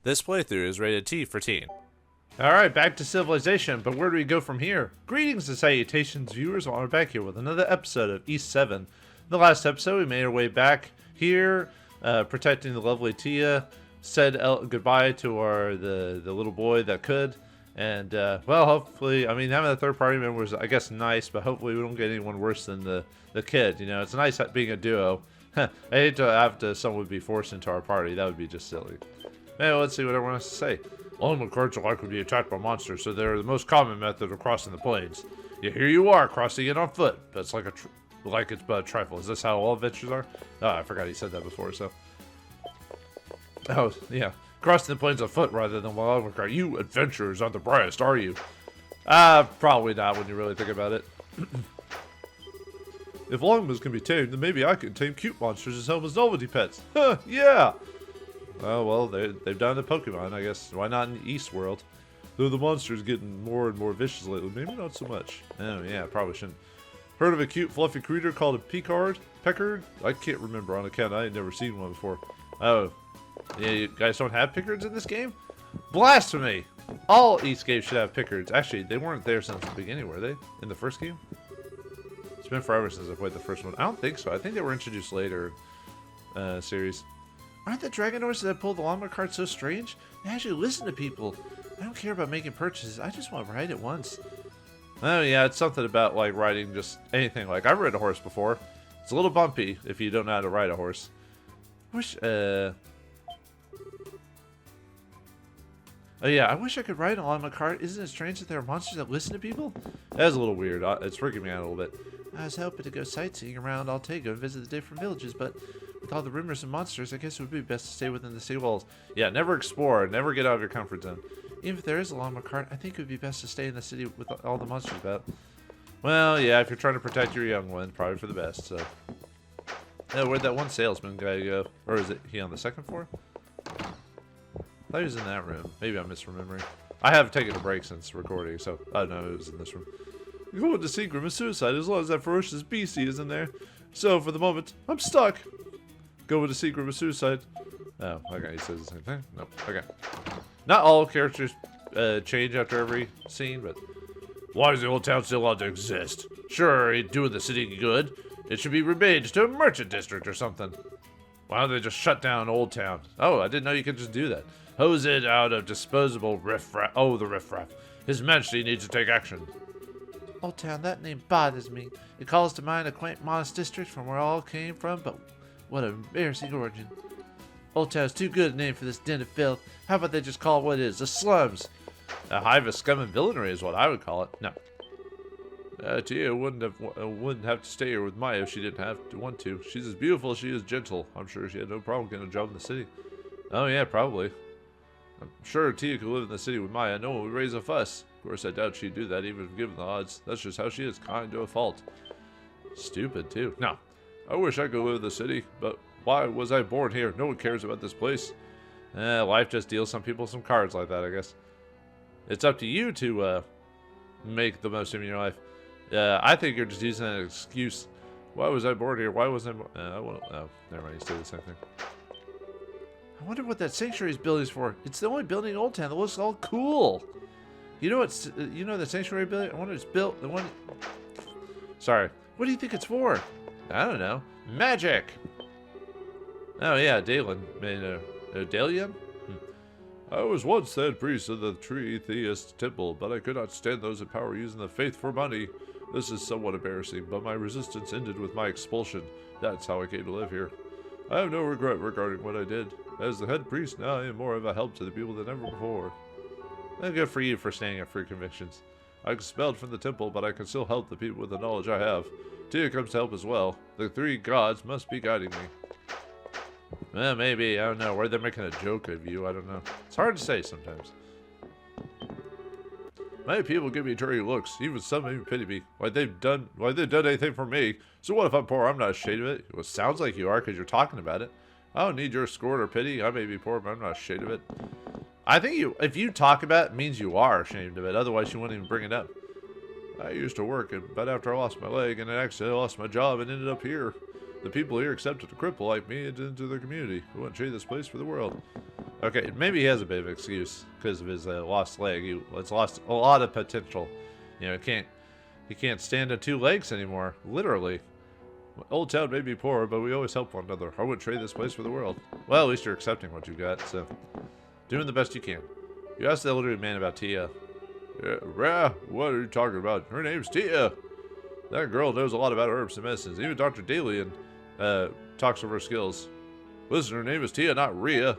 This playthrough is rated T for teen. Alright, back to Civilization, but where do we go from here? Greetings and salutations, viewers. We're back here with another episode of Ys-7. In the last episode, we made our way back here, protecting the lovely Tia, said goodbye to the little boy that could, and, well, hopefully, I mean, having a third party member was, I guess, nice, but hopefully we don't get anyone worse than the kid, you know? It's nice being a duo. I hate to have someone be forced into our party. That would be just silly. Anyway, let's see what everyone has to say. Animal carts are likely to be attacked by monsters, so they're the most common method of crossing the plains. Yeah, here you are, crossing it on foot. That's like it's but a trifle. Is this how all adventures are? Oh, I forgot he said that before, so. Oh, yeah. Crossing the plains on foot rather than while animal cart. You adventurers aren't the brightest, are you? Probably not when you really think about it. If longbows can be tamed, then maybe I can tame cute monsters as home as novelty pets. Huh, yeah! Oh, well, they've done it in Pokemon, I guess. Why not in East World? Though the monster's getting more and more vicious lately. Maybe not so much. Oh, yeah, probably shouldn't. Heard of a cute, fluffy creature called a Peckard? I can't remember on account. I ain't never seen one before. Oh. Yeah, you guys don't have Pickards in this game? Blasphemy! All East games should have Pickards. Actually, they weren't there since the beginning, were they? In the first game? It's been forever since I played the first one. I don't think so. I think they were introduced later series. Aren't the dragon horses that pull the llama cart so strange? They actually listen to people. I don't care about making purchases. I just want to ride it once. Oh yeah, it's something about like riding just anything. Like I've ridden a horse before. It's a little bumpy if you don't know how to ride a horse. Oh yeah, I wish I could ride a llama cart. Isn't it strange that there are monsters that listen to people? That's a little weird. It's freaking me out a little bit. I was hoping to go sightseeing around Altago and visit the different villages, but with all the rumors of monsters, I guess it would be best to stay within the city walls. Yeah, never explore. Never get out of your comfort zone. Even if there is a llama cart, I think it would be best to stay in the city with all the monsters about. Well, yeah, if you're trying to protect your young one, probably for the best, so. Oh, where'd that one salesman guy go? Or is it he on the second floor? I thought he was in that room. Maybe I'm misremembering. I have taken a break since recording, so I don't know it was in this room. You're going to see Grimace suicide as long as that ferocious beastie is in there. So, for the moment, I'm stuck. Going to see Grimace suicide. Oh, okay, he says the same thing. Nope, okay. Not all characters change after every scene, but... Why does the old town still ought to exist? Sure, ain't doing the city good. It should be remade to a merchant district or something. Why don't they just shut down Old Town? Oh, I didn't know you could just do that. Hose it out of disposable riffraff. Oh, the riffraff. His Majesty needs to take action. Old Town, that name bothers me. It calls to mind a quaint modest district from where all came from, but what an embarrassing origin. Old Town's too good a name for this den of filth. How about they just call it what it is, the slums? A hive of scum and villainy is what I would call it. No. Tia wouldn't have to stay here with Maya if she didn't have to want to. She's as beautiful as she is gentle. I'm sure she had no problem getting a job in the city. Oh yeah, probably. I'm sure Tia could live in the city with Maya. No one would raise a fuss. Of course, I doubt she'd do that, even if given the odds. That's just how she is, kind to a fault. Stupid, too. No. I wish I could live in the city, but why was I born here? No one cares about this place. Life just deals some people some cards like that, I guess. It's up to you to make the most of your life. I think you're just using an excuse. Why was I born here? Why wasn't I... oh, never mind. You said the same thing. I wonder what that sanctuary's building is for. It's the only building in Old Town that looks all cool. You know what's... you know the sanctuary building? I wonder if it's built... the one... Sorry. What do you think it's for? I don't know. Magic! Oh, yeah. Dalen. Dalian? I was once the head priest of the Tree Theist Temple, but I could not stand those in power using the faith for money. This is somewhat embarrassing, but my resistance ended with my expulsion. That's how I came to live here. I have no regret regarding what I did. As the head priest now, I am more of a help to the people than ever before. And good for you for standing up for your convictions. I'm expelled from the temple, but I can still help the people with the knowledge I have. Tia comes to help as well. The three gods must be guiding me. Well, maybe. I don't know. Where they're making a joke of you, I don't know. It's hard to say sometimes. Many people give me dirty looks. Even some even pity me. Why they've done anything for me. So what if I'm poor? I'm not ashamed of it. Well, it sounds like you are because you're talking about it. I don't need your scorn or pity. I may be poor, but I'm not ashamed of it. I think if you talk about it, it means you are ashamed of it. Otherwise, you wouldn't even bring it up. I used to work, but after I lost my leg and an accident, I lost my job and ended up here. The people here accepted a cripple like me into their community. I wouldn't trade this place for the world. Okay, maybe he has a bit of an excuse because of his lost leg. He's lost a lot of potential. You know, he can't stand on 2 legs anymore. Literally. Old Town may be poor, but we always help one another. I wouldn't trade this place for the world. Well, at least you're accepting what you got, so doing the best you can. You asked the elderly man about Tia. Yeah, what are you talking about? Her name's Tia. That girl knows a lot about herbs and medicines. Even Dr. Dalian talks of her skills. Listen, her name is Tia, not Rhea.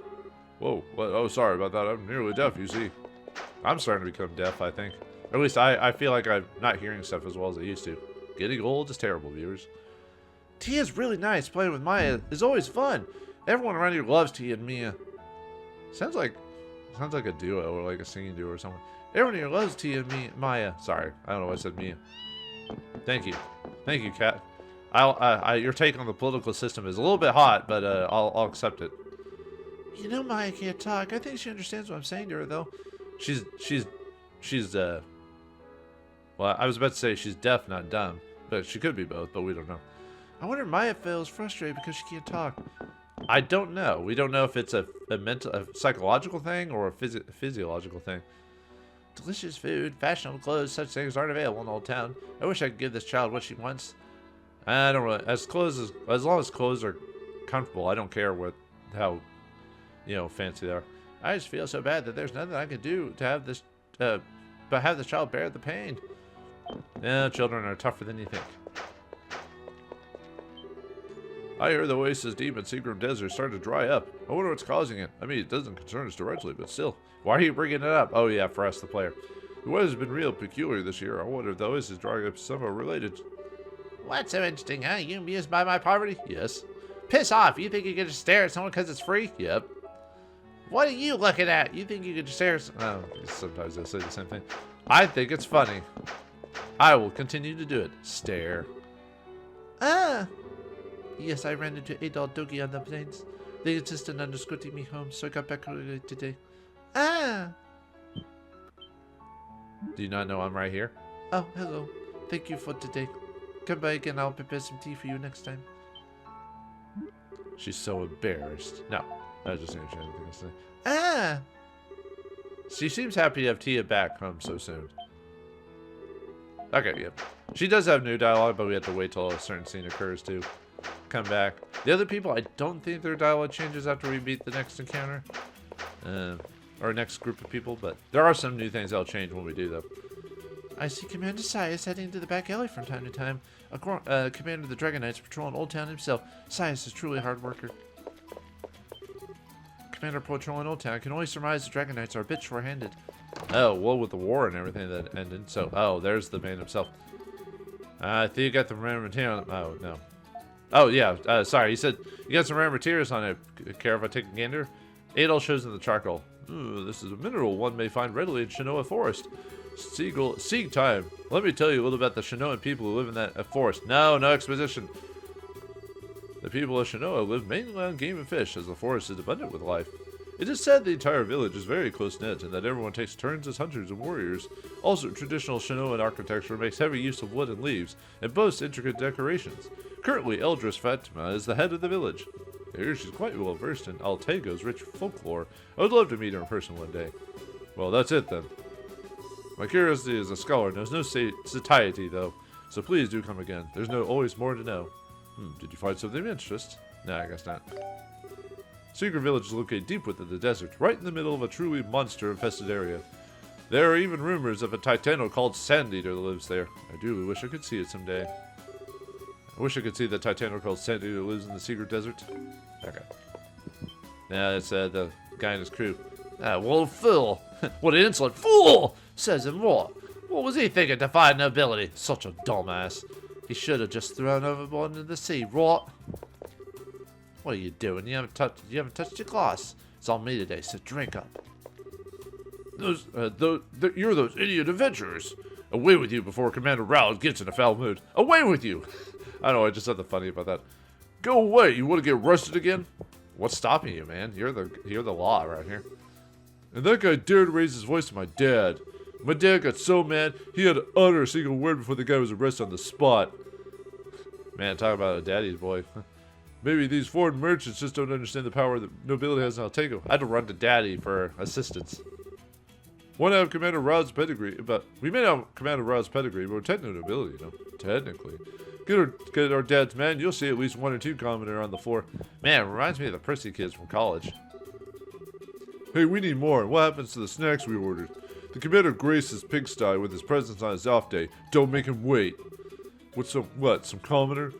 Whoa, what? Oh, sorry about that. I'm nearly deaf, you see. I'm starting to become deaf, I think. Or at least I feel like I'm not hearing stuff as well as I used to. Getting old is terrible, viewers. Tia's really nice. Playing with Maya is always fun. Everyone around here loves Tia and Mia. Sounds like a duo or like a singing duo or something. Everyone here loves Tia and Maya. Sorry, I don't know why I said Mia. Thank you, Kat. Your take on the political system is a little bit hot, but I'll accept it. You know, Maya can't talk. I think she understands what I'm saying to her, though. Well, I was about to say she's deaf, not dumb, but she could be both, but we don't know. I wonder if Maya feels frustrated because she can't talk. I don't know. We don't know if it's a psychological thing or a physiological thing. Delicious food, fashionable clothes, such things aren't available in Old Town. I wish I could give this child what she wants. I don't really. As long as clothes are comfortable, I don't care how fancy they are. I just feel so bad that there's nothing I can do to have this, but have the child bear the pain. Yeah, children are tougher than you think. I hear the oasis deep in Secret Desert starting to dry up. I wonder what's causing it. I mean, it doesn't concern us directly, but still. Why are you bringing it up? Oh yeah, for us, the player. The weather's been real peculiar this year. I wonder if the oasis drying up is somehow related. What's so interesting, huh? You amused by my poverty? Yes. Piss off. You think you can just stare at someone because it's free? Yep. What are you looking at? You think you can just stare at... Oh, sometimes I say the same thing. I think it's funny. I will continue to do it. Stare. Yes, I ran into Adol Dogi on the plains. They insisted on escorting me home, so I got back early today. Do you not know I'm right here? Oh, hello. Thank you for today. Come by again, I'll prepare some tea for you next time. She's so embarrassed. No, I was just saying she had anything to say. She seems happy to have Tia back home so soon. Okay, yep. She does have new dialogue, but we have to wait till a certain scene occurs to come back. The other people, I don't think their dialogue changes after we beat the next encounter. Or next group of people, but there are some new things that'll change when we do, though. I see Commander Sias heading to the back alley from time to time. Commander of the Dragon Knights patrolling Old Town himself. Sias is truly a hard worker. Commander patrolling Old Town. I can only surmise the Dragon Knights are a bit short-handed. Oh, well, with the war and everything that ended. So, oh, there's the man himself. I think you got the rare material. Oh, no. Oh, yeah. Sorry, he said you got some rare materials on it. Care if I take a gander? Adol shows in the charcoal. Ooh, this is a mineral one may find readily in Shinoa Forest. Sieg time. Let me tell you a little about the Shinoan people who live in that forest. No exposition. The people of Shinoa live mainly on game and fish, as the forest is abundant with life. It is said the entire village is very close-knit, and that everyone takes turns as hunters and warriors. Also, traditional Shinoan architecture makes heavy use of wood and leaves, and boasts intricate decorations. Currently, Eldris Fatima is the head of the village. I hear she's quite well versed in Altago's rich folklore. I would love to meet her in person one day. Well, that's it then. My curiosity as a scholar knows no satiety, though, so please do come again. There's always more to know. Did you find something of interest? No, I guess not. Secret Village is located deep within the desert, right in the middle of a truly monster-infested area. There are even rumors of a Titano called Sand Eater that lives there. I do wish I could see it someday. I wish I could see the Titano called Sand Eater that lives in the secret desert. Okay. Now that's the guy and his crew. Well, Phil, what an insolent fool! Says him what? What was he thinking to find nobility? Such a dumbass. He should have just thrown overboard into the sea, right? What are you doing? You haven't touched your glass. It's on me today, so drink up. You're those idiot adventurers. Away with you before Commander Rowell gets in a foul mood. Away with you! I know, I just said the funny about that. Go away! You want to get arrested again? What's stopping you, man? You're the law right here. And that guy dared raise his voice to my dad. My dad got so mad, he had to utter a single word before the guy was arrested on the spot. Man, talk about a daddy's boy. Maybe these foreign merchants just don't understand the power that nobility has in Altago. I had to run to Daddy for assistance. Want to have Commander Rod's pedigree, but we may not have Commander Rod's pedigree, but we're technically nobility, you know. Technically. Get our dad's man, you'll see at least 1 or 2 commoner on the floor. Man, it reminds me of the prissy kids from college. Hey, we need more. What happens to the snacks we ordered? The commander graces pigsty with his presence on his off day. Don't make him wait. Some commoner?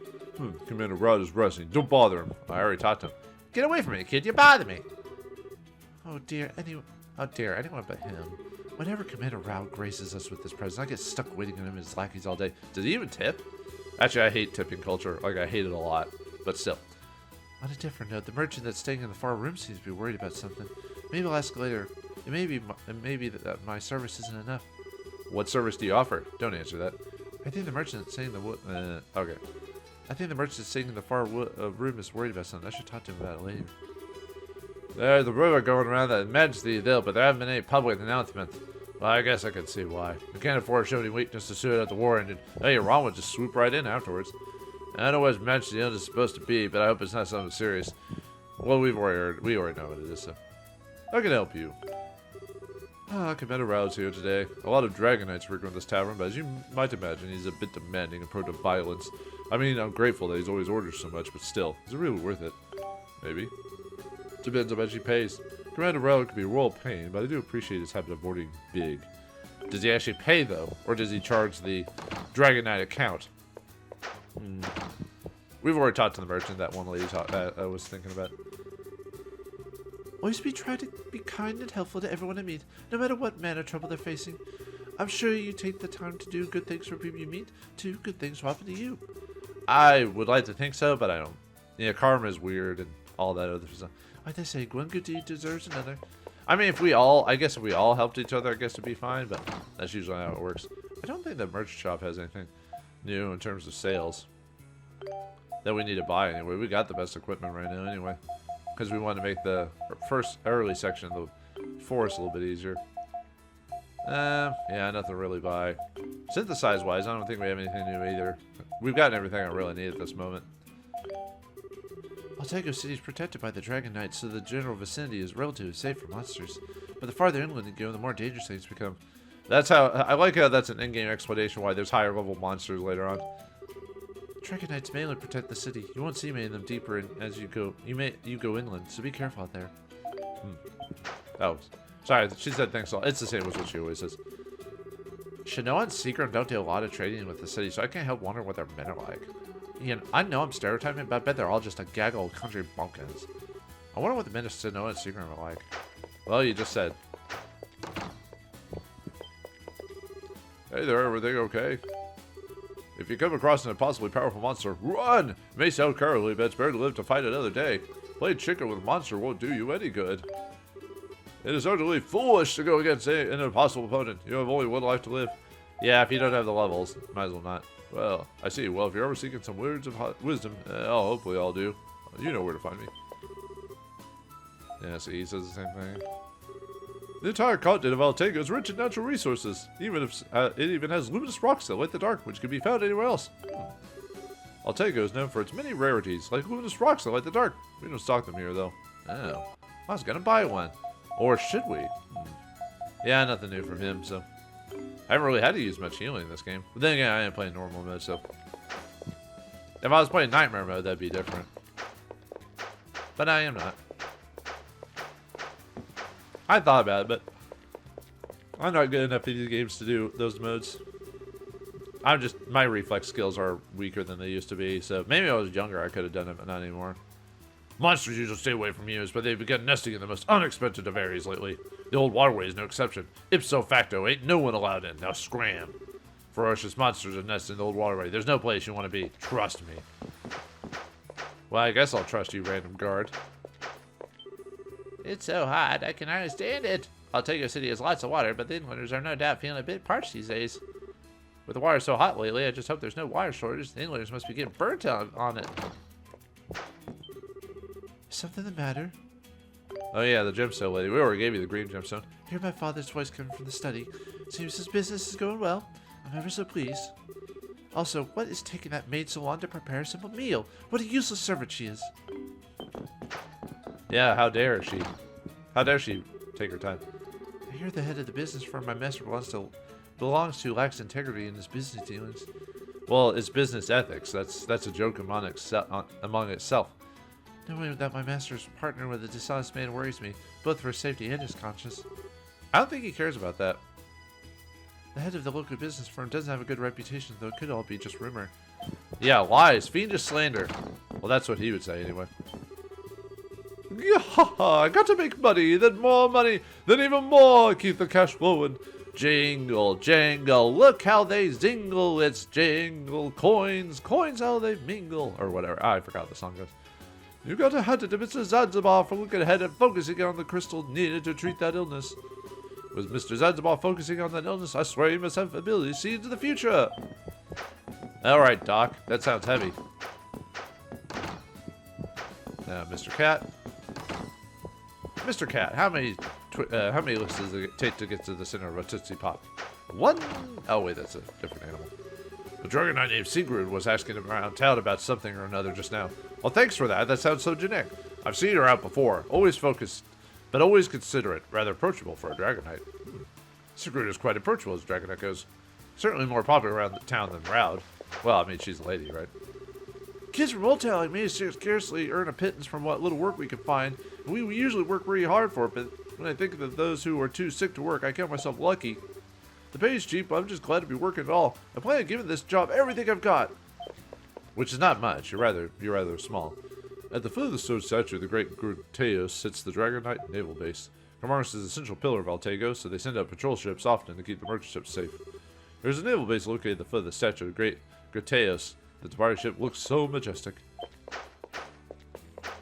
Commander Rod is resting. Don't bother him. I already talked to him. Get away from me, kid. You bother me. Oh dear, anyone but him. Whenever Commander Rao graces us with his presence, I get stuck waiting on him and his lackeys all day. Does he even tip? Actually, I hate tipping culture. Like, I hate it a lot. But still. On a different note, the merchant that's staying in the far room seems to be worried about something. Maybe I'll ask later. It may be that my service isn't enough. What service do you offer? Don't answer that. I think the merchant that's staying in the okay. I think the merchant that's staying in the far room is worried about something. I should talk to him about it later. There's a rumor going around that Majesty is ill, but there haven't been any public announcements. Well, I guess I can see why. We can't afford to show any weakness as soon as the war ended. Hey, Ron would just swoop right in afterwards. I don't know what Majesty illness is supposed to be, but I hope it's not something serious. Well, we already know what it is, so I can help you. Commander Rao's here today. A lot of Dragonites frequent this tavern, but as you might imagine, he's a bit demanding and prone to violence. I mean, I'm grateful that he's always orders so much, but still, is it really worth it? Maybe. Depends how much he pays. Commander Rao can be a royal pain, but I do appreciate his habit of ordering big. Does he actually pay, though? Or does he charge the Dragonite account? We've already talked to the merchant, that one lady I was thinking about. Always try to be kind and helpful to everyone I meet, no matter what manner of trouble they're facing. I'm sure you take the time to do good things for people you meet, too. Good things will happen to you. I would like to think so, but I don't. Yeah, karma is weird and all that other stuff. Like they say, one good deed deserves another. I mean, if we all helped each other, I guess it'd be fine, but that's usually how it works. I don't think the merchant shop has anything new in terms of sales that we need to buy anyway. We got the best equipment right now anyway, because we want to make the first early section of the forest a little bit easier. Yeah, nothing to really buy. Synthesize-wise, I don't think we have anything new either. We've gotten everything I really need at this moment. Altago City is protected by the Dragon Knights, so the general vicinity is relatively safe for monsters. But the farther inland you go, the more dangerous things become. That's how I like how that's an in-game explanation why there's higher level monsters later on. Dragon Knights mainly protect the city. You won't see many of them deeper in, as you go. You go inland, so be careful out there. Oh, sorry. She said thanks a lot. It's the same as what she always says. Shinoa and Seagrim don't do a lot of trading with the city, so I can't help wondering what their men are like. Ian, I know I'm stereotyping, but I bet they're all just a gaggle of country bumpkins. I wonder what the men of Shinoa and Seagrim are like. Well, you just said. Hey there, everything okay? If you come across an impossibly powerful monster, run! It may sound cowardly, but it's better to live to fight another day. Playing chicken with a monster won't do you any good. It is utterly foolish to go against an impossible opponent. You have only one life to live. Yeah, if you don't have the levels, might as well not. Well, I see. Well, if you're ever seeking some words of wisdom, hopefully I'll do. You know where to find me. Yeah, see, he says the same thing. The entire continent of Altago is rich in natural resources. Even if it even has luminous rocks that light the dark, which can be found anywhere else. Altago is known for its many rarities, like luminous rocks that light the dark. We don't stock them here, though. Oh, I was gonna buy one. Or should we? Yeah, nothing new from him, so. I haven't really had to use much healing in this game. But then again, I am playing normal mode, so. If I was playing nightmare mode, that'd be different. But I am not. I thought about it, but I'm not good enough at these games to do those modes. My reflex skills are weaker than they used to be, so maybe when I was younger I could have done it, but not anymore. Monsters usually stay away from humans, but they've begun nesting in the most unexpected of areas lately. The old waterway is no exception. Ipso facto, ain't no one allowed in. Now scram. Ferocious monsters are nesting in the old waterway. There's no place you want to be. Trust me. Well, I guess I'll trust you, random guard. It's so hot, I can hardly stand it. Altago City has lots of water, but the inlanders are no doubt feeling a bit parched these days. With the water so hot lately, I just hope there's no water shortage. The inlanders must be getting burnt on it. Is something the matter? Oh yeah, the gemstone lady. We already gave you the green gemstone. Hear my father's voice coming from the study. Seems his business is going well. I'm ever so pleased. Also, what is taking that maid so long to prepare a simple meal? What a useless servant she is. Yeah, how dare she? How dare she take her time? I hear the head of the business firm my master belongs to lacks integrity in his business dealings. Well, it's business ethics. That's a joke among itself. Knowing that my master's partner with a dishonest man worries me, both for his safety and his conscience. I don't think he cares about that. The head of the local business firm doesn't have a good reputation, though it could all be just rumor. Yeah, lies, fiendish slander. Well, that's what he would say anyway. I got to make money, then more money, then even more. Keep the cash flowing. Jingle, jangle, look how they zingle. It's jingle, coins, coins how they mingle. Or whatever. I forgot the song goes. You got to hand it to Mr. Zanzibar for looking ahead and focusing on the crystal needed to treat that illness. Was Mr. Zanzibar focusing on that illness? I swear he must have ability to see into the future. Alright, Doc. That sounds heavy. Now, Mr. Cat. Mr. Cat, how many lifts does it take to get to the center of a Tootsie Pop? One? Oh, wait, that's a different animal. A dragon knight named Sigrid was asking around town about something or another just now. Well, thanks for that. That sounds so generic. I've seen her out before. Always focused, but always considerate. Rather approachable for a dragon knight. Sigrid is quite approachable as a dragon knight goes. Certainly more popular around the town than Roud. Well, I mean, she's a lady, right? Kids from Old Town like me scarcely earn a pittance from what little work we can find. We usually work pretty hard for it, but when I think of those who are too sick to work, I count myself lucky. The pay is cheap, but I'm just glad to be working at all. I plan on giving this job everything I've got. Which is not much. You're rather small. At the foot of the stone statue of the great Gruteos sits the Dragon Knight Naval Base. Commerce is an essential pillar of Altago, so they send out patrol ships often to keep the merchant ships safe. There's a naval base located at the foot of the statue of the great Gruteos. The departing ship looks so majestic.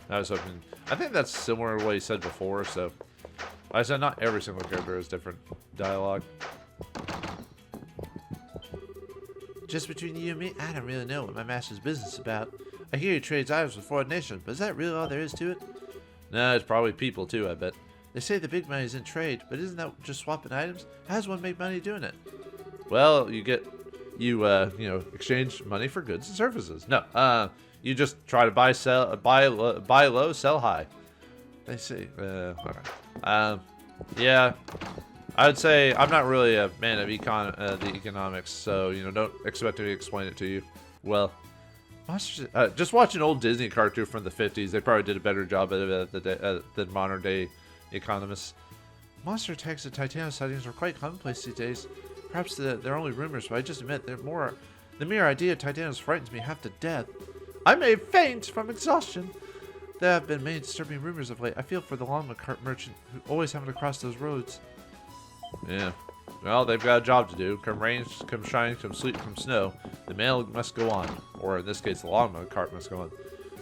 I was hoping. I think that's similar to what he said before, so. I said not every single character has different dialogue. Just between you and me, I don't really know what my master's business is about. I hear he trades items with foreign nations, but is that really all there is to it? No, it's probably people too, I bet. They say the big money is in trade, but isn't that just swapping items? How does one make money doing it? Well, you exchange money for goods and services. No, you just try to buy low, sell high. They say, okay. Yeah, I would say I'm not really a man of the economics, so don't expect me to explain it to you. Well, just watch an old Disney cartoon from the 50s. They probably did a better job at it than modern day economists. Monster attacks and Titano sightings are quite commonplace these days. Perhaps they're only rumors, but I just admit the mere idea of Titanos frightens me half to death. I may faint from exhaustion. There have been many disturbing rumors of late. I feel for the llama cart merchant who always having to cross those roads. Yeah. Well, they've got a job to do. Come rain, come shine, come sleet, come snow. The mail must go on. Or in this case, the llama cart must go on.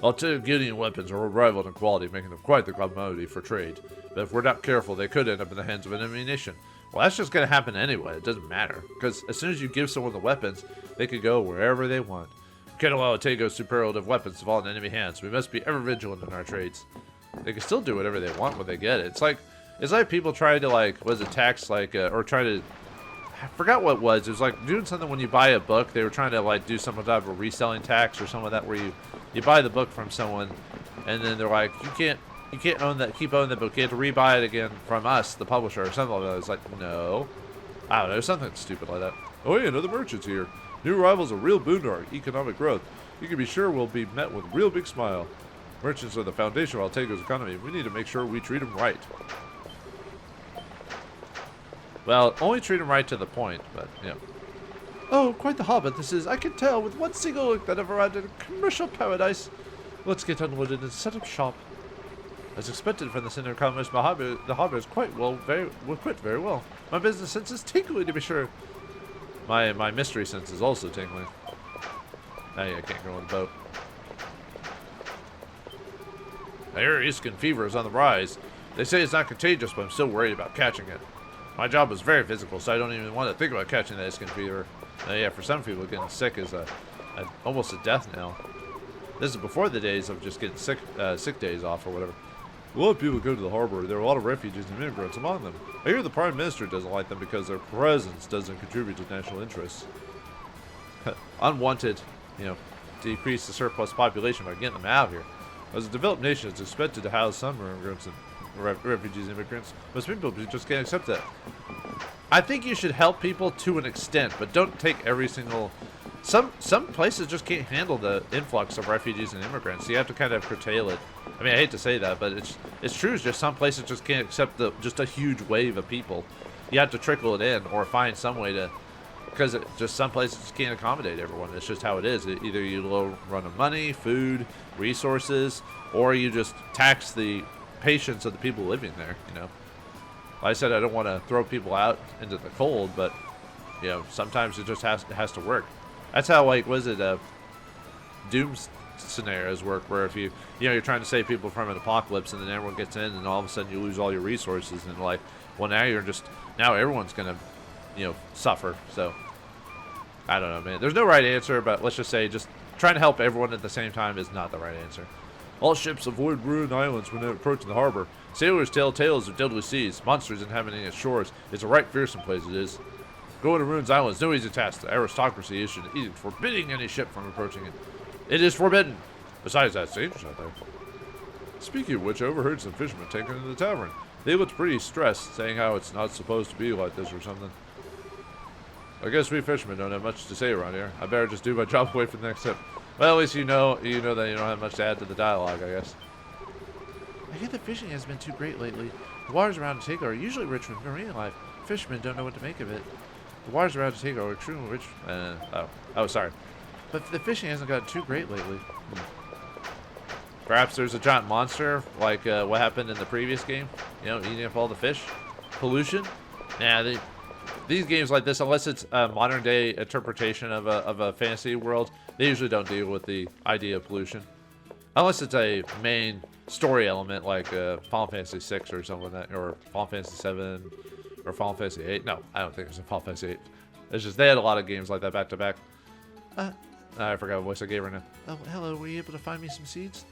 Altago weapons are rivaled in quality, making them quite the commodity for trade. But if we're not careful, they could end up in the hands of an ammunition. Well, that's just going to happen anyway. It doesn't matter. Because as soon as you give someone the weapons, they can go wherever they want. We can't allow Altago's superlative weapons to fall in enemy hands. We must be ever vigilant in our trades. They can still do whatever they want when they get it. It's like people trying to, or try to... I forgot what it was. It was like doing something when you buy a book. They were trying to, do some type of reselling tax or some of that where you buy the book from someone, and then they're like, you can't own that, keep owning the book. You have to rebuy it again from us, the publisher, or something like that. It's like, no. I don't know, something stupid like that. Oh yeah, another merchant's here. New arrivals are real boon to our economic growth. You can be sure we'll be met with a real big smile. Merchants are the foundation of Altago's economy. We need to make sure we treat them right. Well, only treat them right to the point, but, Oh, quite the hobbit this is. I can tell with one single look that I've arrived at a commercial paradise. Let's get unloaded and set up shop. As expected from the center of commerce, the hobbit is quite equipped very well. My business sense is tingling, to be sure. My mystery sense is also tingling. I can't go on the boat. I hear Iskin fever is on the rise. They say it's not contagious, but I'm still worried about catching it. My job is very physical, so I don't even want to think about catching that Iskin fever. Yeah, for some people, getting sick is almost a death knell. This is before the days of just getting sick days off or whatever. A lot of people go to the harbor. There are a lot of refugees and immigrants among them. I hear the Prime Minister doesn't like them because their presence doesn't contribute to national interests. unwanted, decrease the surplus population by getting them out here. As a developed nation, it's expected to house some immigrants and refugees and immigrants. Most people just can't accept that. I think you should help people to an extent, but don't take every single... Some places just can't handle the influx of refugees and immigrants. So you have to kind of curtail it. I mean, I hate to say that, but it's true. It's just some places just can't accept just a huge wave of people. You have to trickle it in or find some way to... Because just some places just can't accommodate everyone. It's just how it is. Either you low run of money, food, resources, or you just tax the patience of the people living there, Like I said, I don't want to throw people out into the cold, but, sometimes it just has to work. That's how, Doom scenarios work, where if you're trying to save people from an apocalypse, and then everyone gets in, and all of a sudden you lose all your resources, and now everyone's going to, suffer. So, I don't know, man. There's no right answer, but let's just say just trying to help everyone at the same time is not the right answer. All ships avoid ruined islands when approaching the harbor. Sailors tell tales of deadly seas, monsters inhabiting its shores. It's a right fearsome place, it is. Going to Ruins Island is no easy task. The aristocracy issued an edict forbidding any ship from approaching it. It is forbidden. Besides that, it's dangerous out there. Speaking of which, I overheard some fishermen taken into the tavern. They looked pretty stressed, saying how it's not supposed to be like this or something. I guess we fishermen don't have much to say around here. I better just do my job and wait for the next tip. Well, at least you know that you don't have much to add to the dialogue, I guess. I hear the fishing has been too great lately. The waters around Altago are usually rich with marine life. Fishermen don't know what to make of it. The waters around Altago are extremely rich. Sorry. But the fishing hasn't gotten too great lately. Perhaps there's a giant monster, like what happened in the previous game. Eating up all the fish. Pollution. Nah, these games like this, unless it's a modern day interpretation of a fantasy world, they usually don't deal with the idea of pollution. Unless it's a main story element like Final Fantasy 6 or something like that, or Final Fantasy 7 or Final Fantasy 8. No, I don't think it's a Final Fantasy 8. It's just they had a lot of games like that back to back. I forgot what voice I gave her now. Oh, hello, were you able to find me some seeds?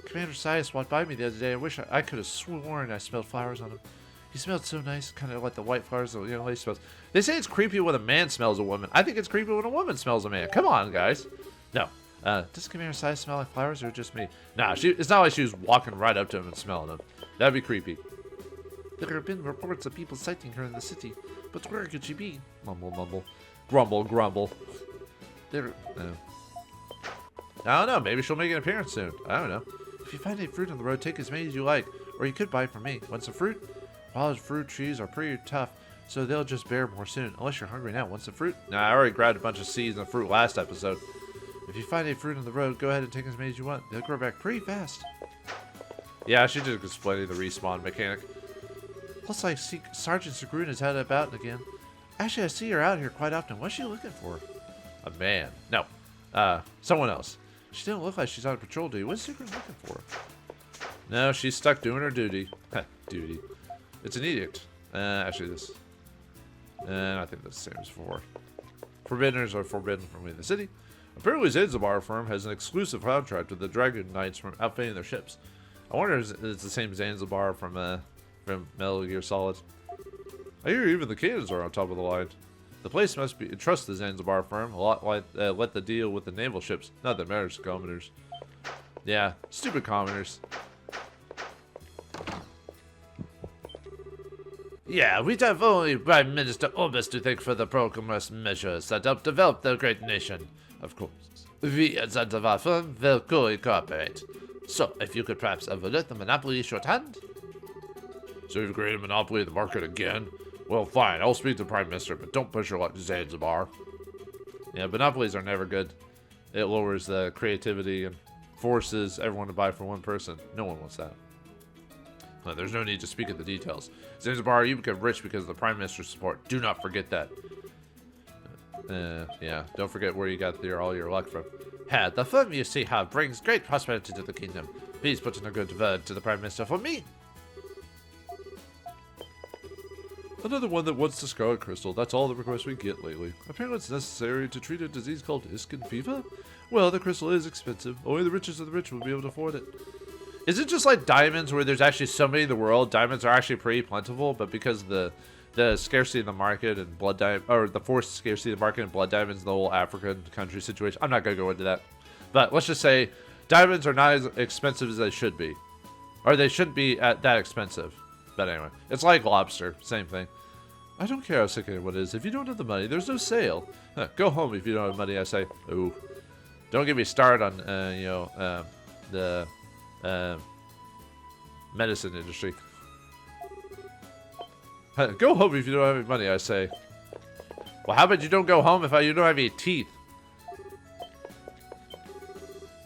Commander Sias walked by me the other day. I wish I could have sworn I smelled flowers on him. He smelled so nice, kind of like the white flowers the young lady smells. They say it's creepy when a man smells a woman. I think it's creepy when a woman smells a man. Come on, guys. No. Does Commander Sias smell like flowers or just me? Nah, it's not like she was walking right up to him and smelling them. That'd be creepy. There have been reports of people sighting her in the city, but where could she be? Mumble, mumble. Grumble, grumble. I don't know. Maybe she'll make an appearance soon. I don't know. If you find any fruit on the road, take as many as you like, or you could buy it from me. Want some fruit? Wild fruit trees are pretty tough, so they'll just bear more soon. Unless you're hungry now. Want some fruit? Nah, I already grabbed a bunch of seeds and fruit last episode. If you find any fruit on the road, go ahead and take as many as you want. They'll grow back pretty fast. Yeah, I should just explain the respawn mechanic. Looks like Sergeant Sagrun has had it about again. Actually, I see her out here quite often. What's she looking for? A man. No. Someone else. She doesn't look like she's on patrol duty. What's Sagrun looking for? No, she's stuck doing her duty. Duty. It's an edict. Actually, this. I think that's the same as before. Forbiddeners are forbidden from leaving the city. Apparently, Zanzibar firm has an exclusive contract with the Dragon Knights from outfitting their ships. I wonder if it's the same Zanzibar from Metal Gear Solid. I hear even the cannons are on top of the line. The place must be trust the Zanzibar firm a lot like let the deal with the naval ships. Not that matters to commoners. Yeah, stupid commoners. Yeah, we have only Prime Minister Obis to thank for the progress measures that help develop the great nation. Of course, we at Zanzibar firm will cooperate. So, if you could perhaps overlook the monopoly shorthand? So you've created a monopoly of the market again? Well, fine, I'll speak to the Prime Minister, but don't push her like Zanzibar. Yeah, monopolies are never good. It lowers the creativity and forces everyone to buy from one person. No one wants that. No, there's no need to speak of the details. Zanzibar, you become rich because of the Prime Minister's support. Do not forget that. Yeah, don't forget where you got all your luck from. The firm you see how brings great prosperity to the kingdom. Please put in a good word to the Prime Minister for me. Another one that wants the Scarlet Crystal. That's all the requests we get lately. Apparently it's necessary to treat a disease called Iskin fever. Well, the crystal is expensive. Only the richest of the rich will be able to afford it. Is it just like diamonds where there's actually so many in the world? Diamonds are actually pretty plentiful, but because of the scarcity in the market and blood diamond, or the forced scarcity in the market and blood diamonds, the whole African country situation. I'm not gonna go into that, but let's just say diamonds are not as expensive as they should be, or they shouldn't be that expensive. But anyway, it's like lobster, same thing. I don't care how sick anyone is. If you don't have the money, there's no sale. Go home if you don't have money, I say. Ooh, don't get me started on the medicine industry. Go home if you don't have any money, I say. Well, how about you don't go home if you don't have any teeth?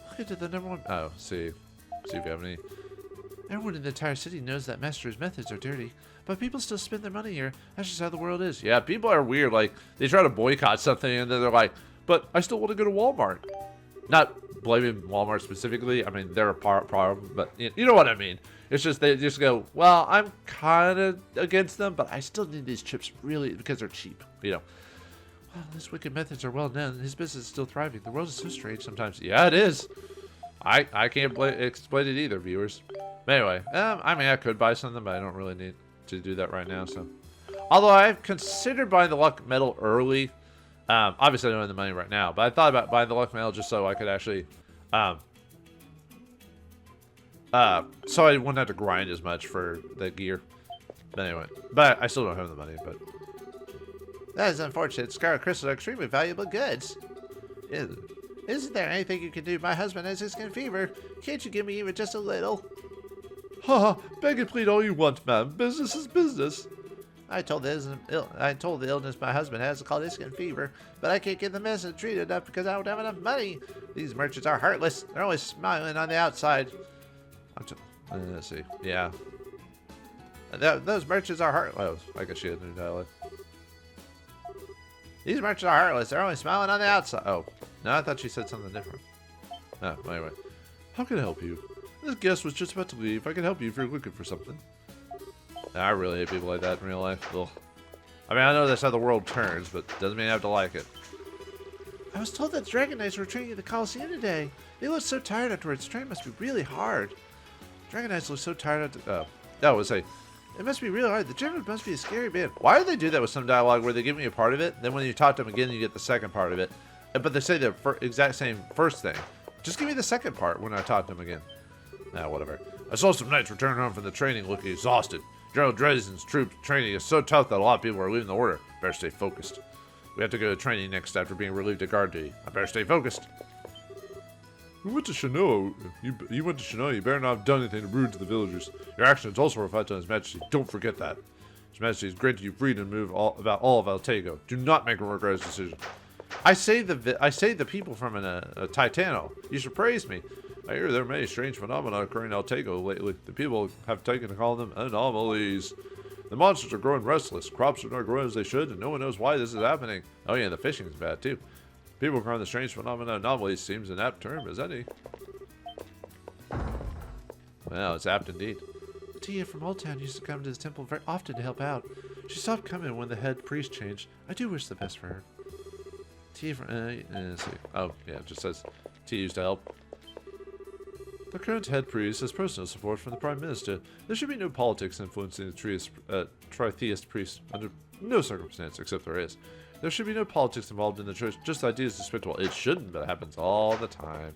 Look into the number one. Oh, see if you have any. Everyone in the entire city knows that Master's methods are dirty, but people still spend their money here. That's just how the world is. Yeah, people are weird. Like, they try to boycott something, and then they're like, but I still want to go to Walmart. Not blaming Walmart specifically. I mean, they're a problem, but you know what I mean. It's just they just go, well, I'm kind of against them, but I still need these chips really because they're cheap, you know. Well, his wicked methods are well known. His business is still thriving. The world is so strange sometimes. Yeah, it is. I can't explain it either, viewers. But anyway, I mean, I could buy something, but I don't really need to do that right now. So, although I've considered buying the luck medal early. Obviously, I don't have the money right now, but I thought about buying the luck medal just so I could actually, so I wouldn't have to grind as much for the gear. But anyway, but I still don't have the money. But that is unfortunate. Scarlet crystals are extremely valuable goods. Isn't there anything you can do? My husband has skin fever. Can't you give me even just a little? Ha! Beg and plead all you want, ma'am. Business is business. I told the illness my husband has called skin fever, but I can't get the medicine treated enough because I don't have enough money. These merchants are heartless. They're always smiling on the outside. Let's see. Yeah. Those merchants are heartless. I guess she had a new dialect. These merchants are heartless. They're only smiling on the outside. Oh. No, I thought she said something different. Oh, anyway. How can I help you? This guest was just about to leave. I can help you if you're looking for something. I really hate people like that in real life. Ugh. I mean, I know that's how the world turns, but doesn't mean I have to like it. I was told that Dragon Knights were training at the Coliseum today. They look so tired afterwards. The train must be really hard. Dragon Knights look so tired after... I would say... It must be really hard. The general must be a scary man. Why do they do that with some dialogue where they give me a part of it, then when you talk to them again, you get the second part of it? But they say the exact same first thing. Just give me the second part when I talk to them again. Whatever. I saw some knights return home from the training looking exhausted. General Dresden's troop training is so tough that a lot of people are leaving the order. Better stay focused. We have to go to training next after being relieved of guard duty. I better stay focused. We went to Shinoa. You went to Shinoa. You better not have done anything rude to the villagers. Your actions also reflect on His Majesty. Don't forget that. His Majesty has granted you freedom to move about all of Altago. Do not make a regrettable decision. I saved the people from a Titano. You should praise me. I hear there are many strange phenomena occurring in Altago lately. The people have taken to call them anomalies. The monsters are growing restless. Crops are not growing as they should, and no one knows why this is happening. Oh yeah, the fishing is bad too. People calling the strange phenomena anomalies seems an apt term as any. Well, it's apt indeed. Tia from Old Town used to come to this temple very often to help out. She stopped coming when the head priest changed. I do wish the best for her. Tia from... let's see. Oh, yeah, it just says Tia used to help. The current head priest has personal support from the Prime Minister. There should be no politics influencing the tritheist priest under no circumstance, except there is. There should be no politics involved in the church, just ideas despicable. It shouldn't, but it happens all the time.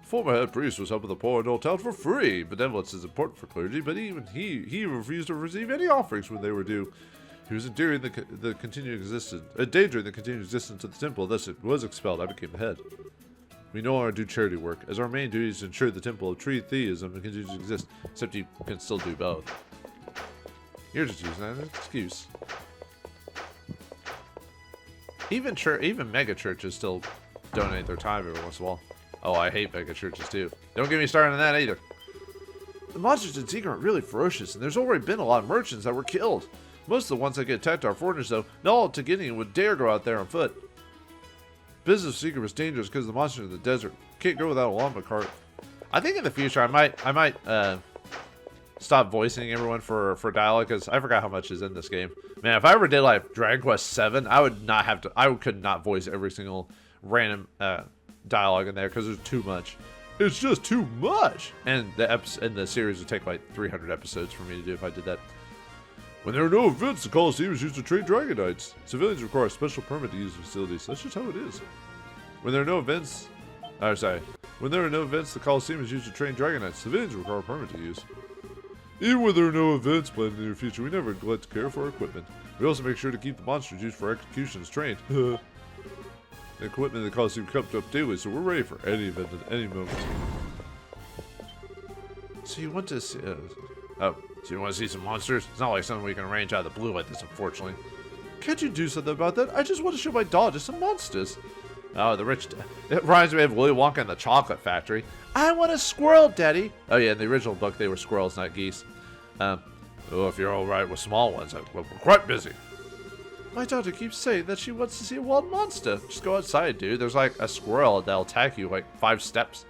Former head priest was helping the poor in Old Town for free. Benevolence is important for clergy, but even he refused to receive any offerings when they were due. He was endangering the continued existence of the temple, thus it was expelled. I became the head. We no longer do charity work, as our main duty is to ensure the temple of tree theism continues to exist, except you can still do both. You're just using that as an excuse. Even mega churches still donate their time every once in a while. Oh, I hate mega churches too. Don't get me started on that either. The monsters in Zika are really ferocious, and there's already been a lot of merchants that were killed. Most of the ones that get attacked are foreigners, though. Not all Taganian would dare go out there on foot. Business secret was dangerous because of the monsters in the desert. Can't go without a llama cart. I think in the future I might stop voicing everyone for dialogue, because I forgot how much is in this game. Man, if I ever did like Dragon Quest 7, I could not voice every single random dialogue in there because there's too much. It's just too much. And the series would take like 300 episodes for me to do if I did that. When there are no events, the Coliseum is used to train Dragon Knights. Civilians require a special permit to use the facilities. That's just how it is. When there are no events... When there are no events, the Coliseum is used to train Dragon Knights. Civilians require a permit to use. Even when there are no events planned in the near future, we never neglect to care for our equipment. We also make sure to keep the monsters used for executions trained. The equipment in the Coliseum comes up daily, so we're ready for any event at any moment. So you want to see... so you want to see some monsters? It's not like something we can arrange out of the blue like this, unfortunately. Can't you do something about that? I just want to show my daughter some monsters. Oh, the rich... It reminds me of Willy Wonka and the Chocolate Factory. I want a squirrel, Daddy. Oh, yeah, in the original book, they were squirrels, not geese. If you're all right with small ones, we're quite busy. My daughter keeps saying that she wants to see a wild monster. Just go outside, dude. There's like a squirrel that'll attack you like 5 steps.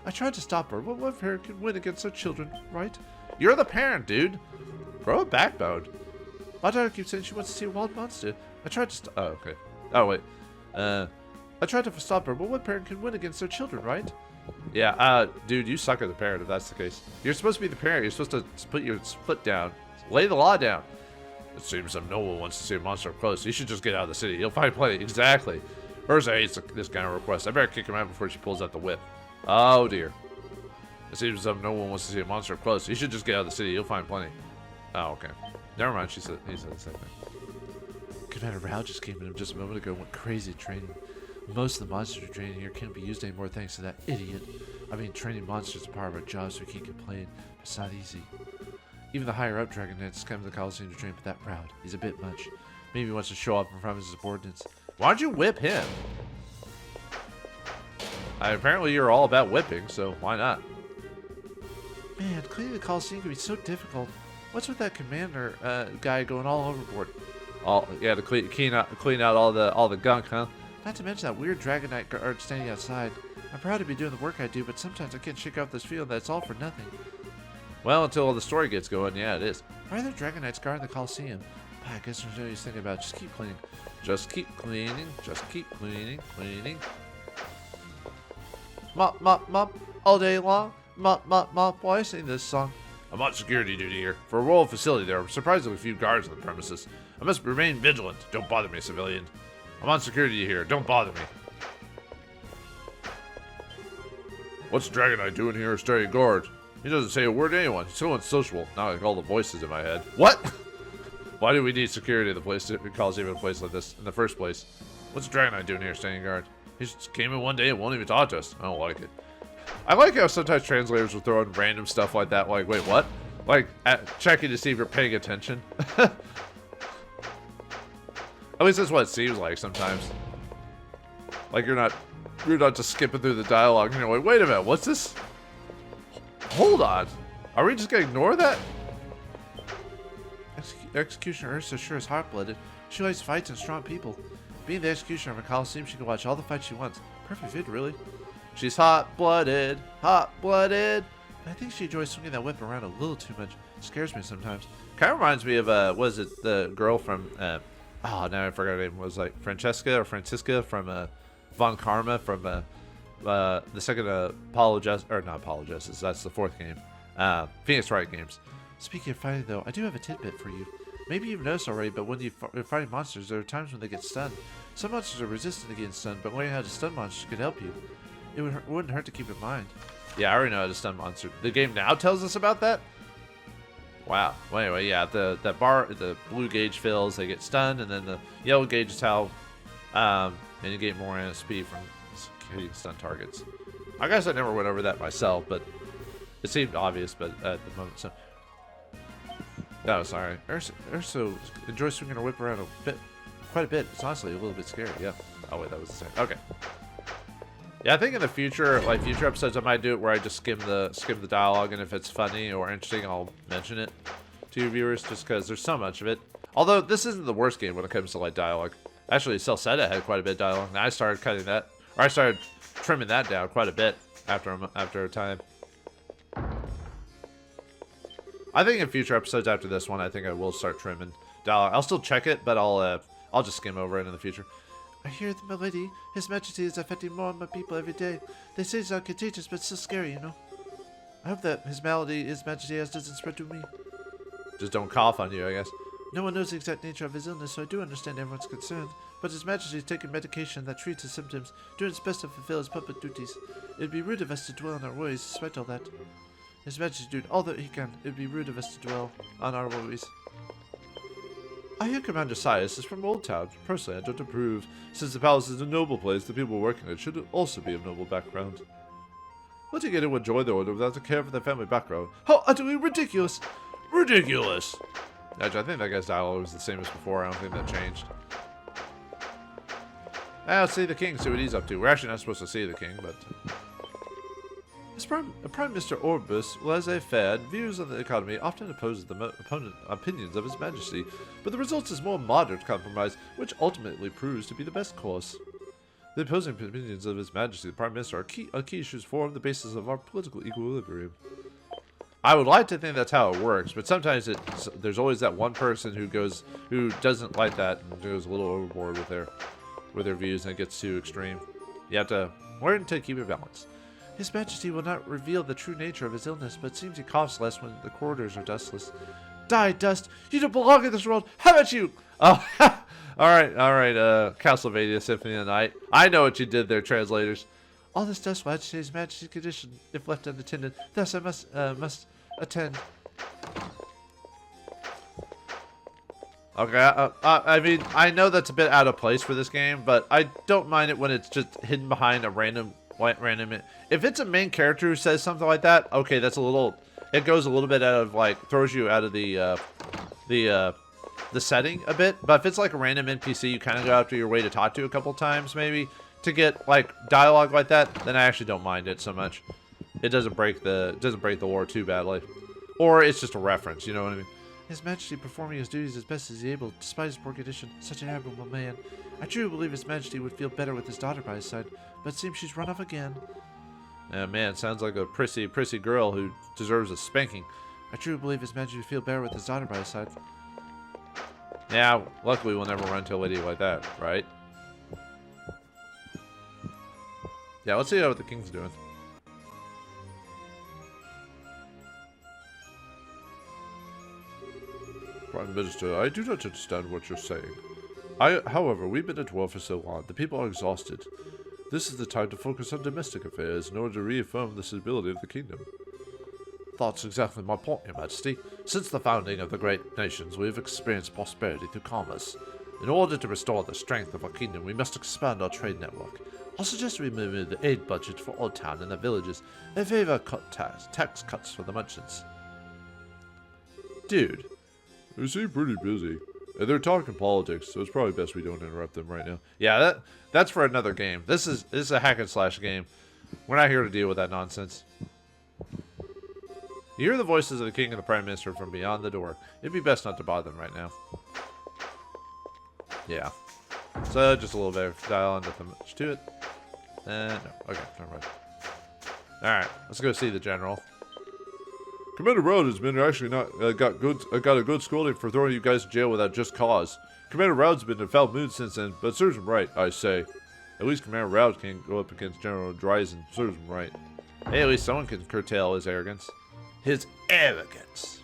I tried to stop her, but what parent can win against their children, right? You're the parent, dude. Grow a backbone. My daughter keeps saying she wants to see a wild monster. I tried to oh, okay. Oh, wait. I tried to stop her, but what parent can win against their children, right? Yeah, dude, you suck at the parent if that's the case. You're supposed to be the parent. You're supposed to put your foot down. Lay the law down. It seems that no one wants to see a monster up close. You should just get out of the city. You'll find plenty. Exactly. Ursa hates this kind of request. I better kick him out before she pulls out the whip. Oh, dear. It seems that no one wants to see a monster up close. You should just get out of the city. You'll find plenty. Oh, okay. Never mind. He said the same thing. Commander Rao just came in just a moment ago and went crazy training. Most of the monsters we're training here can't be used anymore thanks to that idiot. I mean, training monsters is part of our job, so we can't complain. It's not easy. Even the higher-up Dragon Knights come to the Coliseum to train, but that proud. He's a bit much. Maybe he wants to show off in front of his subordinates. Why don't you whip him? Apparently you're all about whipping, so why not? Man, cleaning the Coliseum can be so difficult. What's with that commander guy going all overboard? Yeah, to clean out all the gunk, huh? Not to mention that weird Dragon Knight guard standing outside. I'm proud to be doing the work I do, but sometimes I can't shake off this feeling that it's all for nothing. Well, until all the story gets going, yeah, it is. Why are there Dragon Knights guarding the Coliseum? I guess there's no use thinking about it. Just keep cleaning. Just keep cleaning. Just keep cleaning. Cleaning. Mop, mop, mop. All day long. Mop, mop, mop. Why I sing this song? I'm on security duty here. For a royal facility, there are surprisingly few guards on the premises. I must remain vigilant. Don't bother me, civilian. I'm on security here. Don't bother me. What's Dragon Knight doing here studying guard? He doesn't say a word to anyone. He's so unsociable. Not like all the voices in my head. What? Why do we need security at the place? It calls even a place like this in the first place. What's Dragon Knight doing here standing guard? He just came in one day and won't even talk to us. I don't like it. I like how sometimes translators will throw in random stuff like that. Like, wait, what? Like, checking to see if you're paying attention. At least that's what it seems like sometimes. Like you're not just skipping through the dialogue and you're like, wait a minute, what's this? Hold on. Are we just gonna ignore that? Executioner Ursa sure is hot-blooded. She likes fights and strong people. Being the executioner of a Coliseum, she can watch all the fights she wants. Perfect fit, really. She's hot-blooded. Hot-blooded. I think she enjoys swinging that whip around a little too much. It scares me sometimes. Kind of reminds me of, was it the girl from, oh, now I forgot her name. It was like Francisca from Von Karma from the second not Apollo Justice. That's the 4th game. Phoenix Wright games. Speaking of fighting, though, I do have a tidbit for you. Maybe you've noticed already, but when you're fighting monsters, there are times when they get stunned. Some monsters are resistant to getting stunned, but learning how to stun monsters could help you. It wouldn't hurt to keep in mind. Yeah, I already know how to stun monsters. The game now tells us about that? Wow. Well, anyway, yeah, the blue gauge fills, they get stunned, and then the yellow gauge is how, and you get more NSP from hitting stun targets. I guess I never went over that myself, but it seemed obvious, but at the moment, so. Oh, sorry. Ursa enjoys swinging her whip around quite a bit. It's honestly a little bit scary, yeah. Oh, wait, that was the same. Okay. Yeah, I think in the future, like future episodes, I might do it where I just skim the dialogue, and if it's funny or interesting, I'll mention it to your viewers, just because there's so much of it. Although this isn't the worst game when it comes to like dialogue. Actually, Celceta had quite a bit of dialogue, and I started cutting that, or I started trimming that down quite a bit after a time. I think in future episodes after this one, I think I will start trimming dialogue. I'll still check it, but I'll just skim over it in the future. I hear the malady. His Majesty is affecting more and more people every day. They say it's not contagious, but it's still scary, you know. I hope that his malady, His Majesty has, doesn't spread to me. Just don't cough on you, I guess. No one knows the exact nature of his illness, so I do understand everyone's concerned. But His Majesty is taking medication that treats his symptoms, doing its best to fulfill his public duties. It would be rude of us to dwell on our worries despite all that. His Majesty is doing all that he can. It would be rude of us to dwell on our worries. I hear Commander Sias is from Old Town. Personally, I don't approve. Since the palace is a noble place, the people working it should also be of noble background. What do you get to enjoy the order without the care for their family background? How utterly ridiculous! Ridiculous! Actually, I think that guy's dialogue was the same as before. I don't think that changed. Now, let's see the king, see what he's up to. We're actually not supposed to see the king, but... As Prime Minister Orbis, laissez-faire, views on the economy often opposes the opponent opinions of His Majesty, but the result is more moderate compromise, which ultimately proves to be the best course. The opposing opinions of His Majesty, the Prime Minister, are key issues form the basis of our political equilibrium. I would like to think that's how it works, but sometimes there's always that one person who doesn't like that and goes a little overboard with their views, and it gets too extreme. You have to learn to keep it balanced. His Majesty will not reveal the true nature of his illness, but it seems he coughs less when the corridors are dustless. Die, dust! You don't belong in this world! How about you? Oh, alright, Castlevania Symphony of the Night. I know what you did there, translators. All this dust will agitate His Majesty's condition if left unattended. Thus I must attend. Okay, I mean, I know that's a bit out of place for this game, but I don't mind it when it's just hidden behind a random. If it's a main character who says something like that, okay, that's a little. It goes a little bit out of throws you out of the setting a bit. But if it's like a random NPC, you kind of go out of your way to talk to a couple times, maybe to get dialogue like that, then I actually don't mind it so much. It doesn't break the lore too badly, or it's just a reference. You know what I mean? His Majesty performing his duties as best as he able, despite his poor condition. Such an admirable man. I truly believe His Majesty would feel better with his daughter by his side, but it seems she's run off again. Man, sounds like a prissy girl who deserves a spanking. I truly believe His Majesty would feel better with his daughter by his side. Yeah, luckily we'll never run into a lady like that, right? Yeah, let's see how the king's doing. Prime Minister, I do not understand what you're saying. However, we've been at war for so long, the people are exhausted. This is the time to focus on domestic affairs in order to reaffirm the stability of the kingdom. That's exactly my point, Your Majesty. Since the founding of the great nations, we have experienced prosperity through commerce. In order to restore the strength of our kingdom, we must expand our trade network. I'll suggest we move in the aid budget for Old Town and the villages and favor tax cuts for the merchants. Dude. They seem pretty busy. And they're talking politics, so it's probably best we don't interrupt them right now. Yeah, that's for another game. This is a hack and slash game. We're not here to deal with that nonsense. You hear the voices of the king and the prime minister from beyond the door. It'd be best not to bother them right now. Yeah. So just a little bit of dialogue, nothing much to it. No. Okay, never mind. Alright, let's go see the general. Commander Roud has been actually not got a good scolding for throwing you guys in jail without just cause. Commander Roud's been in a foul mood since then, but serves him right, I say. At least Commander Roud can't go up against General Dryzen. Serves him right. Hey, at least someone can curtail his arrogance. His arrogance.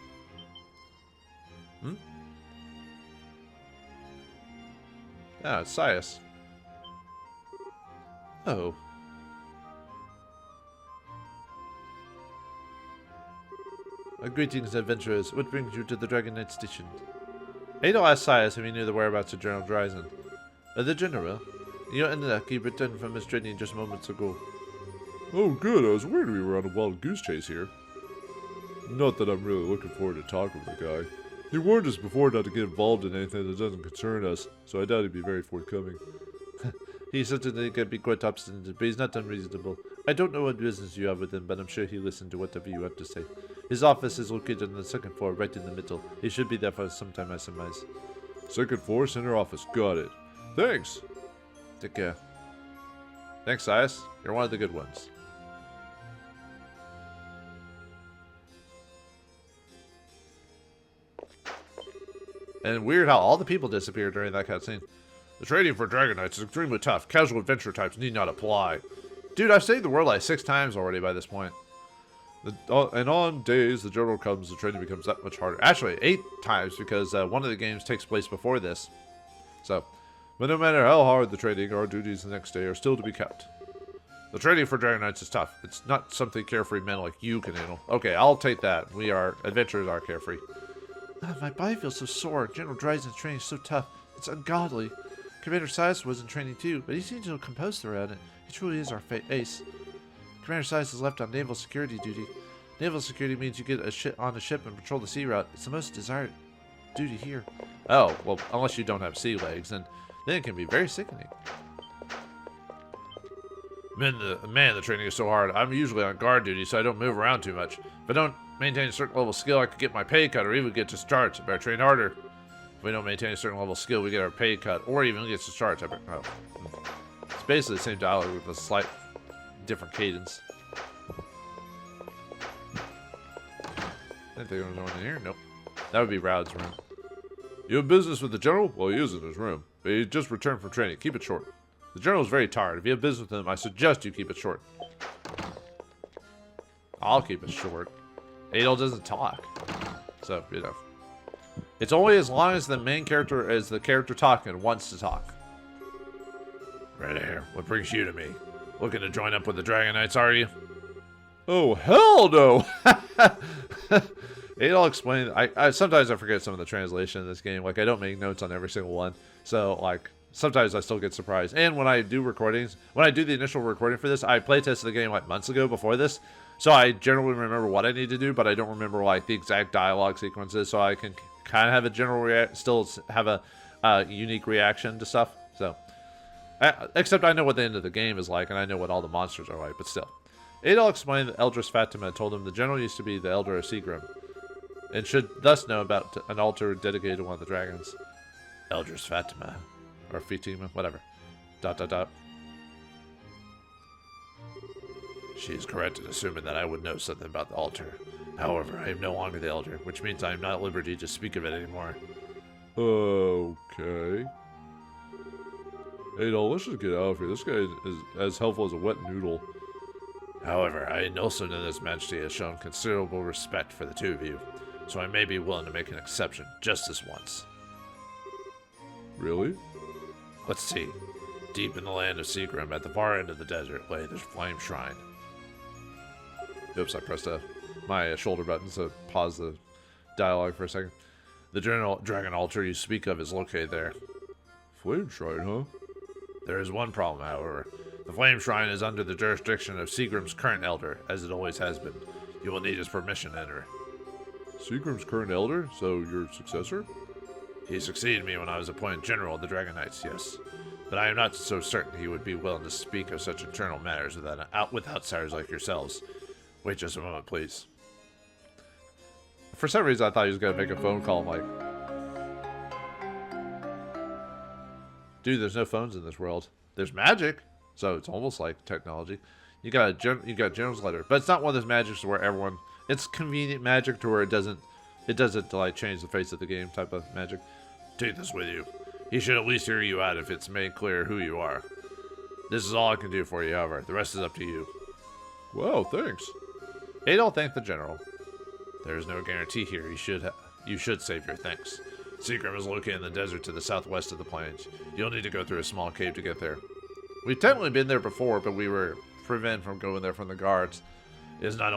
Ah, it's Sias. Oh. Greetings, adventurers. What brings you to the Dragon Knight Station? Adol asked Sias if he knew the whereabouts of General Dryzen. The General? Your Enaki returned from his training just moments ago. Oh, good. I was worried we were on a wild goose chase here. Not that I'm really looking forward to talking with the guy. He warned us before not to get involved in anything that doesn't concern us, so I doubt he'd be very forthcoming. He certainly can be quite obstinate, but he's not unreasonable. I don't know what business you have with him, but I'm sure he'll listen to whatever you have to say. His office is located on the second floor, right in the middle. He should be there for some time, I surmise. Second floor, center office. Got it. Thanks. Take care. Thanks, Sias. You're one of the good ones. And weird how all the people disappeared during that cutscene. The training for Dragon Knights is extremely tough. Casual adventure types need not apply. Dude, I've saved the world like 6 times already by this point. And on days the general comes, the training becomes that much harder. Actually, 8 times because one of the games takes place before this. So, but no matter how hard the training, our duties the next day are still to be kept. The training for Dragon Knights is tough. It's not something carefree men like you can handle. Okay, I'll take that. Adventurers are carefree. My body feels so sore. General Dryzen's training is so tough. It's ungodly. Commander Sias was in training too, but he seems so composed throughout it. He truly is our ace. Commander Sias is left on naval security duty. Naval security means you get on a ship and patrol the sea route. It's the most desired duty here. Oh, well, unless you don't have sea legs, and then it can be very sickening. Man, the training is so hard. I'm usually on guard duty, so I don't move around too much. If I don't maintain a certain level of skill, I could get my pay cut or even get discharged. I better train harder. If we don't maintain a certain level of skill, we get our pay cut or even get discharged. It's basically the same dialogue with a slight different cadence. I think there's no one in here. Nope. That would be Raud's room. You have business with the general? Well, he is in his room. But he just returned from training. Keep it short. The general is very tired. If you have business with him, I suggest you keep it short. I'll keep it short. Adol doesn't talk. So, you know. It's only as long as the main character, as the character talking, wants to talk. Right here. What brings you to me? Looking to join up with the Dragon Knights, are you? Oh, hell no! Adol explained. Sometimes I forget some of the translation in this game. Like, I don't make notes on every single one. So, like, sometimes I still get surprised. And when I do recordings, when I do the initial recording for this, I playtested the game like months ago before this. So I generally remember what I need to do, but I don't remember like the exact dialogue sequences. So I can kind of have a general still have a unique reaction to stuff. So, except I know what the end of the game is like, and I know what all the monsters are like. But still, Adol explained that Eldris Fatima told him the general used to be the elder of Seagrim, and should thus know about an altar dedicated to one of the dragons. Eldris Fatima. Or Fatima, whatever. ... She is correct in assuming that I would know something about the altar. However, I am no longer the elder, which means I am not at liberty to speak of it anymore. Okay. Adol, let's just get out of here. This guy is as helpful as a wet noodle. However, I also know His Majesty has shown considerable respect for the two of you, so I may be willing to make an exception, just this once. Really? Let's see. Deep in the land of Seagrim, at the far end of the desert, lay this flame shrine. Oops, I pressed my shoulder button to pause the dialogue for a second. The dragon altar you speak of is located there. Flame shrine, huh? There is one problem, however. The flame shrine is under the jurisdiction of Seagrim's current elder, as it always has been. You will need his permission to enter. Seagrim's current elder? So your successor? He succeeded me when I was appointed general of the Dragon Knights, yes. But I am not so certain he would be willing to speak of such internal matters with outsiders like yourselves. Wait just a moment, please. For some reason, I thought he was going to make a phone call. I'm like, dude, there's no phones in this world. There's magic, so it's almost like technology. You got General's letter, but it's not one of those magics where everyone. It's convenient magic to where it doesn't like change the face of the game type of magic. Take this with you. He should at least hear you out if it's made clear who you are. This is all I can do for you, however. The rest is up to you. Wow, thanks. Adol thanked the general. There is no guarantee here. You should save your thanks. Seagrim is located in the desert to the southwest of the plains. You'll need to go through a small cave to get there. We've technically been there before, but we were prevented from going there from the guards. It is not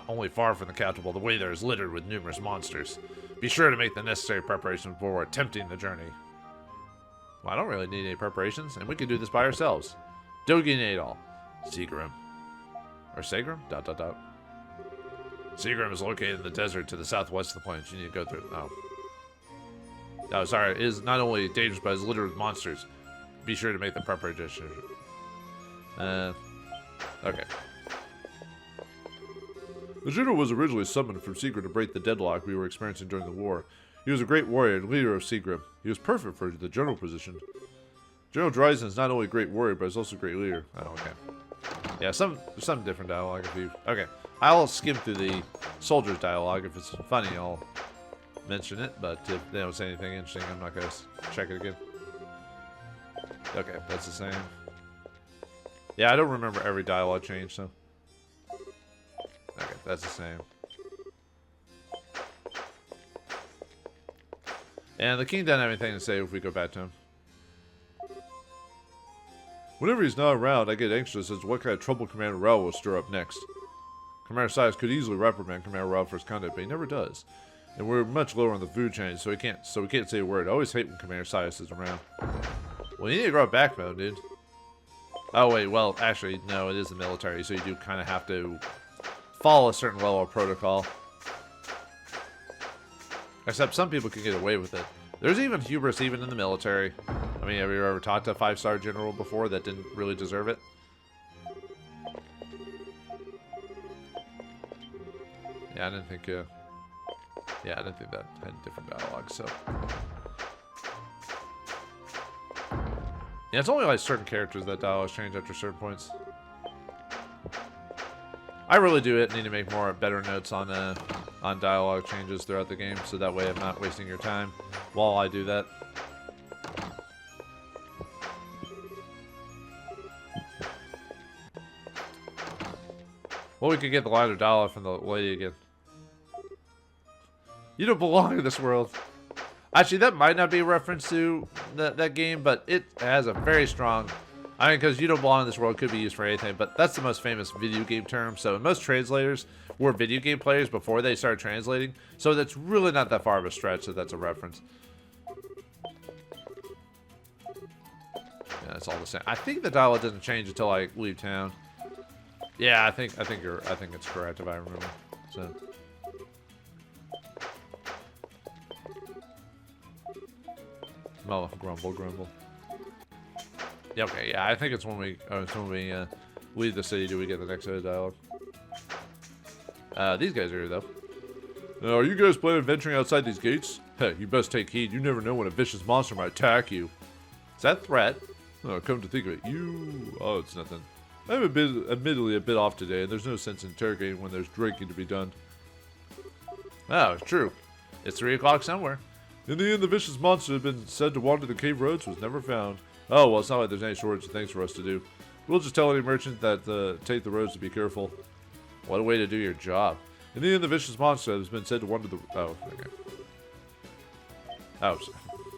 only far from the capital, the way there is littered with numerous monsters. Be sure to make the necessary preparations before attempting the journey. Well, I don't really need any preparations, and we can do this by ourselves. Dogi and Adol. Seagrim. Or Seagrim? ... Seagrim is located in the desert to the southwest of the plains. You need to go through. Oh, sorry. It is not only dangerous, but it's littered with monsters. Be sure to make the preparation. Okay. The general was originally summoned from Seagrim to break the deadlock we were experiencing during the war. He was a great warrior and leader of Seagrim. He was perfect for the general position. General Dryzen is not only a great warrior, but he's also a great leader. Oh, okay. Yeah, some different dialogue. Okay, I'll skim through the soldiers' dialogue. If it's funny, I'll mention it. But if they don't say anything interesting, I'm not gonna check it again. Okay, that's the same. Yeah, I don't remember every dialogue change, so. Okay, that's the same. And the king doesn't have anything to say if we go back to him. Whenever he's not around, I get anxious as to what kind of trouble Commander Rao will stir up next. Commander Sias could easily reprimand Commander Rao for his conduct, but he never does. And we're much lower on the food chain, so we can't say a word. I always hate when Commander Sias is around. Well, you need to grow a backbone, dude. Oh wait, well, actually, no, it is the military, so you do kind of have to follow a certain level of protocol. Except some people can get away with it. There's even hubris even in the military. I mean, have you ever talked to a 5-star general before that didn't really deserve it? Yeah, I didn't think, yeah, I didn't think that had different dialogue, so. Yeah, it's only like certain characters that dialogues change after certain points. I really do need to make better notes on dialogue changes throughout the game, so that way I'm not wasting your time while I do that. Well, we could get the line of dialogue from the lady again. You don't belong in this world. Actually, that might not be a reference to that game, but it has a very strong... I mean, because you don't belong in this world could be used for anything, but that's the most famous video game term. So most translators were video game players before they started translating. So that's really not that far of a stretch that that's a reference. Yeah, it's all the same. I think the dialogue doesn't change until I leave town. Yeah, I think it's correct if I remember. So. Oh, grumble, grumble. Yeah, okay, yeah, I think it's when we leave the city do we get the next set of dialogue. These guys are here, though. Now, are you guys planning on venturing outside these gates? Hey, you best take heed. You never know when a vicious monster might attack you. Is that a threat? Oh, come to think of it, Oh, it's nothing. I'm admittedly a bit off today, and there's no sense in interrogating when there's drinking to be done. Oh, it's true. It's 3 o'clock somewhere. In the end, the vicious monster that had been said to wander the cave roads was never found. Oh, well, it's not like there's any shortage of things for us to do. We'll just tell any merchant that take the roads to be careful. What a way to do your job. In the end, the vicious monster has been said to wander the... Oh, okay. Oh,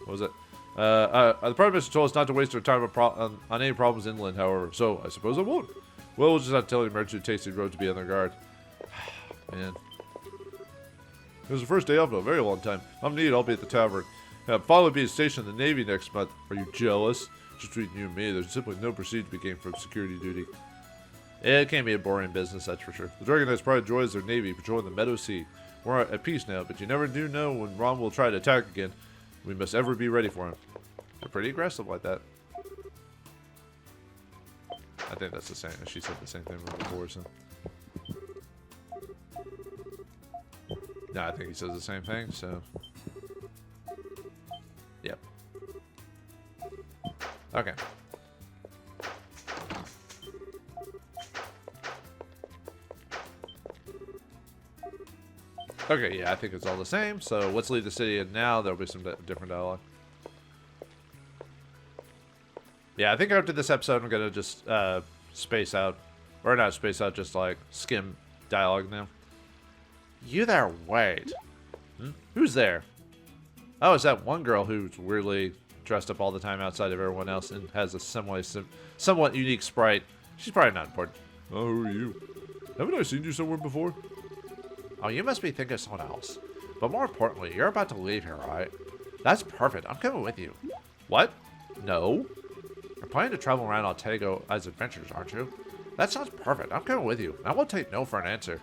what was it? The Prime Minister told us not to waste our time on any problems inland, however, so I suppose I won't. Well, we'll just have to tell any merchant who takes the road to be on their guard. Man. It was the first day off in a very long time. I'm needed, I'll be at the tavern. I'll probably be stationed in the Navy next month. Are you jealous? Just between you and me, there's simply no prestige to be gained from security duty. It can't be a boring business, that's for sure. The Dragon Knight's pride enjoys their Navy patrolling the Meadow Sea. We're at peace now, but you never do know when Rom will try to attack again. We must ever be ready for him. They're pretty aggressive like that. I think that's the same. She said the same thing before, so. No, I think he says the same thing, so. Yep. Okay. Okay, yeah, I think it's all the same. So let's leave the city, and now there'll be some different dialogue. Yeah, I think after this episode, I'm gonna just space out, or not space out, just like skim dialogue now. You there, wait. Who's there? Oh, it's that one girl who's weirdly dressed up all the time outside of everyone else and has a somewhat unique sprite. She's probably not important. Oh, who are you? Haven't I seen you somewhere before? Oh, you must be thinking of someone else. But more importantly, you're about to leave here, right? That's perfect. I'm coming with you. What? No. You're planning to travel around Altago as adventures, aren't you? That sounds perfect. I'm coming with you. I won't take no for an answer.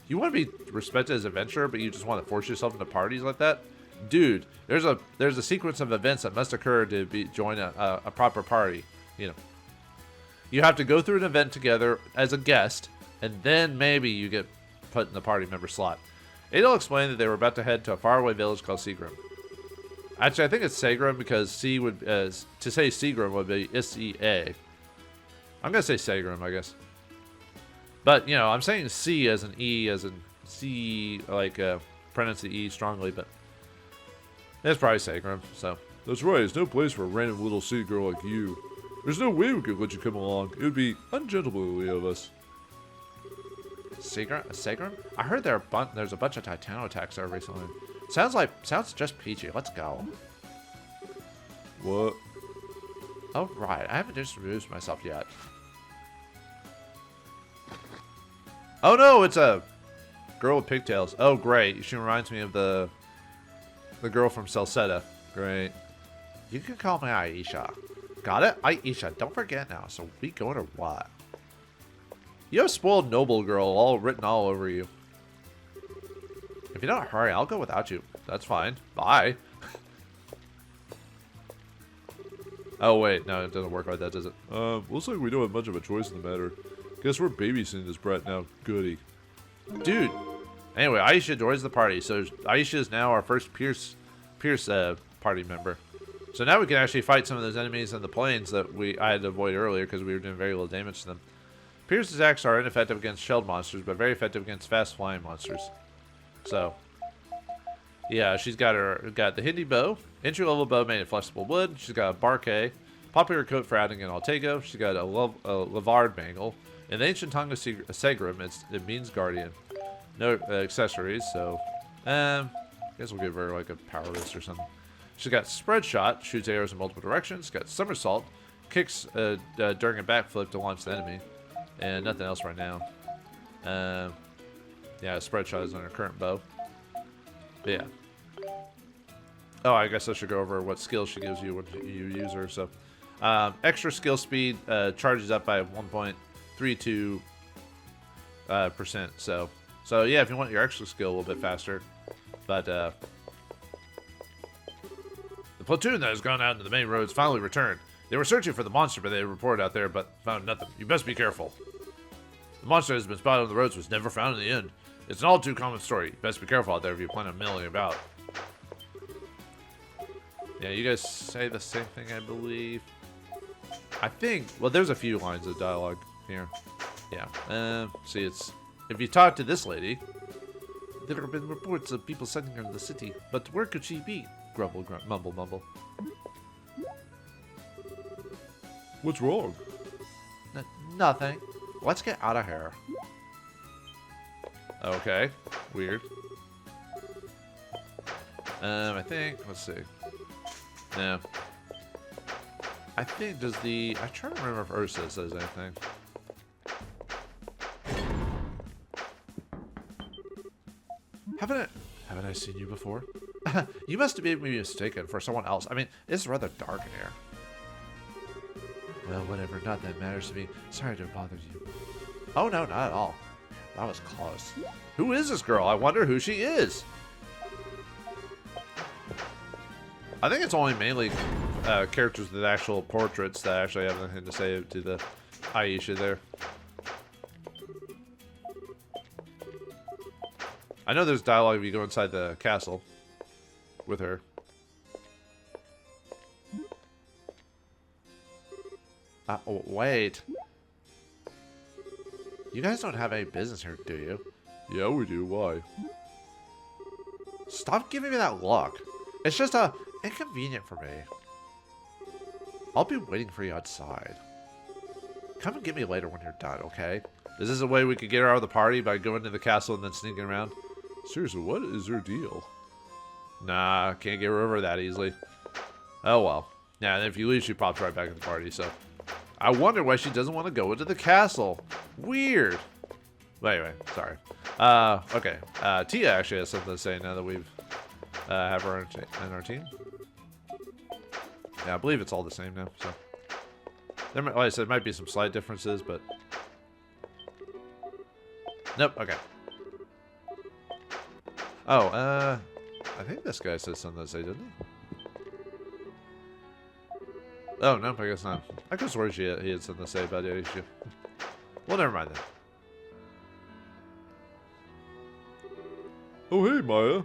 You want to be respected as an adventurer, but you just want to force yourself into parties like that? Dude, there's a sequence of events that must occur to join a proper party. You know, you have to go through an event together as a guest, and then maybe you get put in the party member slot. Adol explained that they were about to head to a faraway village called Seagram. Actually, I think it's Seagram because C would to say Seagram would be S-E-A. I'm gonna say Seagram, I guess. But, you know, I'm saying C as an E, as in C, like, pronounce the E strongly, but it's probably Seagram, so. That's right, it's no place for a random little city girl like you. There's no way we could let you come along. It would be ungentlemanly of us. Segram? I heard there's a bunch of Titano attacks there recently. Sounds just peachy. Let's go. What? Oh, right. I haven't introduced myself yet. Oh no, it's a girl with pigtails. Oh, great. She reminds me of the girl from Celceta. Great. You can call me Aisha. Got it? Aisha, don't forget now. So we going or what? You have spoiled noble girl all written all over you. If you don't hurry, I'll go without you. That's fine. Bye. Oh wait, no, it doesn't work like that, does it? Looks like we don't have much of a choice in the matter. Guess we're babysitting this brat now. Goody. Dude. Anyway, Aisha joins the party. So Aisha is now our first Pierce party member. So now we can actually fight some of those enemies in the plains that I had to avoid earlier because we were doing very little damage to them. Pierce's attacks are ineffective against shelled monsters, but very effective against fast flying monsters. So, yeah, she's got the Hindi bow, entry level bow made of flexible wood. She's got a barquet, popular coat for adding in Altago. She's got a lavard bangle. In the ancient tongue of Segram, it means guardian. No accessories, so I guess we'll give her like a power wrist or something. She's got spread shot, shoots arrows in multiple directions. Got somersault, kicks during a backflip to launch the enemy, and nothing else right now. Yeah, spread shot is on her current bow. But yeah. Oh, I guess I should go over what skills she gives you when you use her. So, extra skill speed charges up by 1.32%. So yeah, if you want your extra skill a little bit faster, but the platoon that has gone out into the main roads finally returned. They were searching for the monster, but they reported out there, but found nothing. You best be careful. The monster has been spotted on the roads, was never found in the end. It's an all too common story. You best be careful out there if you plan on milling about. Yeah, you guys say the same thing, I believe. I think, well, there's a few lines of dialogue here. Yeah. See, it's, if you talk to this lady, there have been reports of people sending her to the city, but where could she be? Grumble, mumble, mumble. What's wrong? Nothing. Let's get out of here. Okay. Weird. I think, let's see. No. I think, I'm trying to remember if Ursa says anything. Haven't I seen you before? You must have been mistaken for someone else. I mean, it's rather dark in here. Well, whatever. Not that matters to me. Sorry to have bothered you. Oh, no, not at all. That was close. Who is this girl? I wonder who she is. I think it's only mainly characters with actual portraits that actually have anything to say to the Aisha there. I know there's dialogue if you go inside the castle with her. Oh, wait. You guys don't have any business here, do you? Yeah, we do. Why? Stop giving me that look. It's just inconvenient for me. I'll be waiting for you outside. Come and get me later when you're done, okay? Is this a way we could get her out of the party by going to the castle and then sneaking around? Seriously, what is her deal? Nah, can't get her over that easily. Oh well. Yeah, and if you leave, she pops right back in the party, so. I wonder why she doesn't want to go into the castle. Weird. But anyway, sorry. Okay. Tia actually has something to say now that we've have her in our team. Yeah, I believe it's all the same now, so. There might, like I said, might be some slight differences, but. Nope, okay. Oh, I think this guy says something to say, didn't he? Oh, nope, I guess not. I could swear he had something to say about the issue. Well, never mind then. Oh, hey, Maya.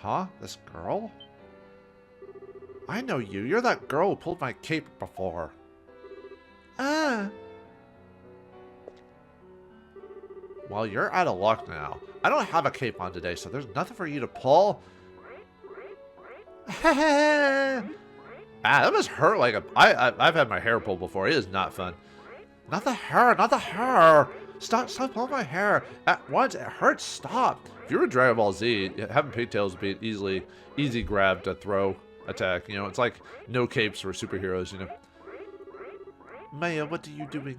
Huh? This girl? I know you. You're that girl who pulled my cape before. Well, you're out of luck now. I don't have a cape on today, so there's nothing for you to pull. That must hurt like a... I've had my hair pulled before. It is not fun. Not the hair, not the hair. Stop pulling my hair. At once, it hurts. Stop. If you were Dragon Ball Z, having pigtails would be an easy grab to throw attack. You know, it's like no capes for superheroes, you know. Maya, what are you doing?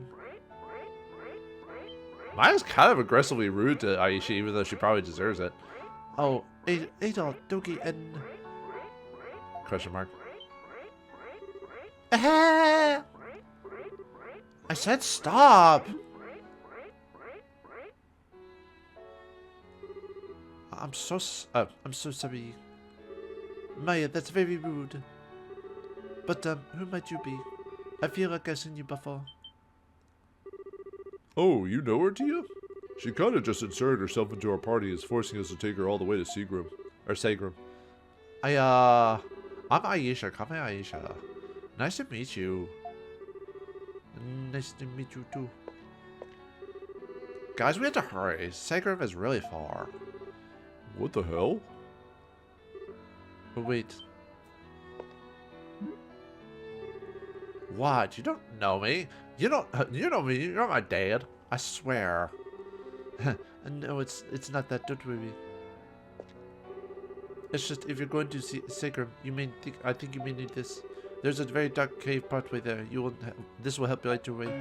Maya's kind of aggressively rude to Aisha, even though she probably deserves it. Oh, Adol, Dogi, and... Question mark. I said stop! I'm so sorry. Maya, that's very rude. But, who might you be? I feel like I've seen you before. Oh, you know her, do you? She kind of just inserted herself into our party, is forcing us to take her all the way to Seagram. Or Seagram. I'm Aisha. Come here, Aisha. Nice to meet you. Nice to meet you, too. Guys, we have to hurry. Seagram is really far. What the hell? Oh, wait. What? You don't know me? You know me. You're not my dad. I swear. No, it's not that. Don't worry. It's just if you're going to see Seagram, I think you may need this. There's a very dark cave partway there. This will help you light your way.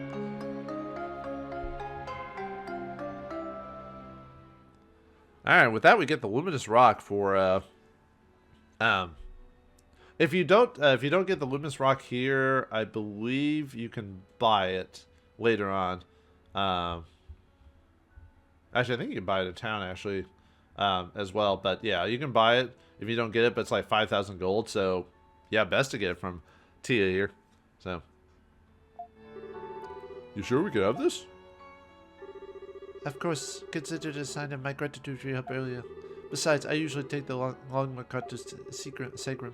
All right. With that, we get the luminous rock for If you don't get the luminous rock here, I believe you can buy it later on. Actually, I think you can buy it in town actually, as well. But yeah, you can buy it if you don't get it. But it's like 5,000 gold. So yeah, best to get it from Tia here. So you sure we could have this? Of course. Consider it a sign of my gratitude for your help earlier. Besides, I usually take the long cart to Seagram.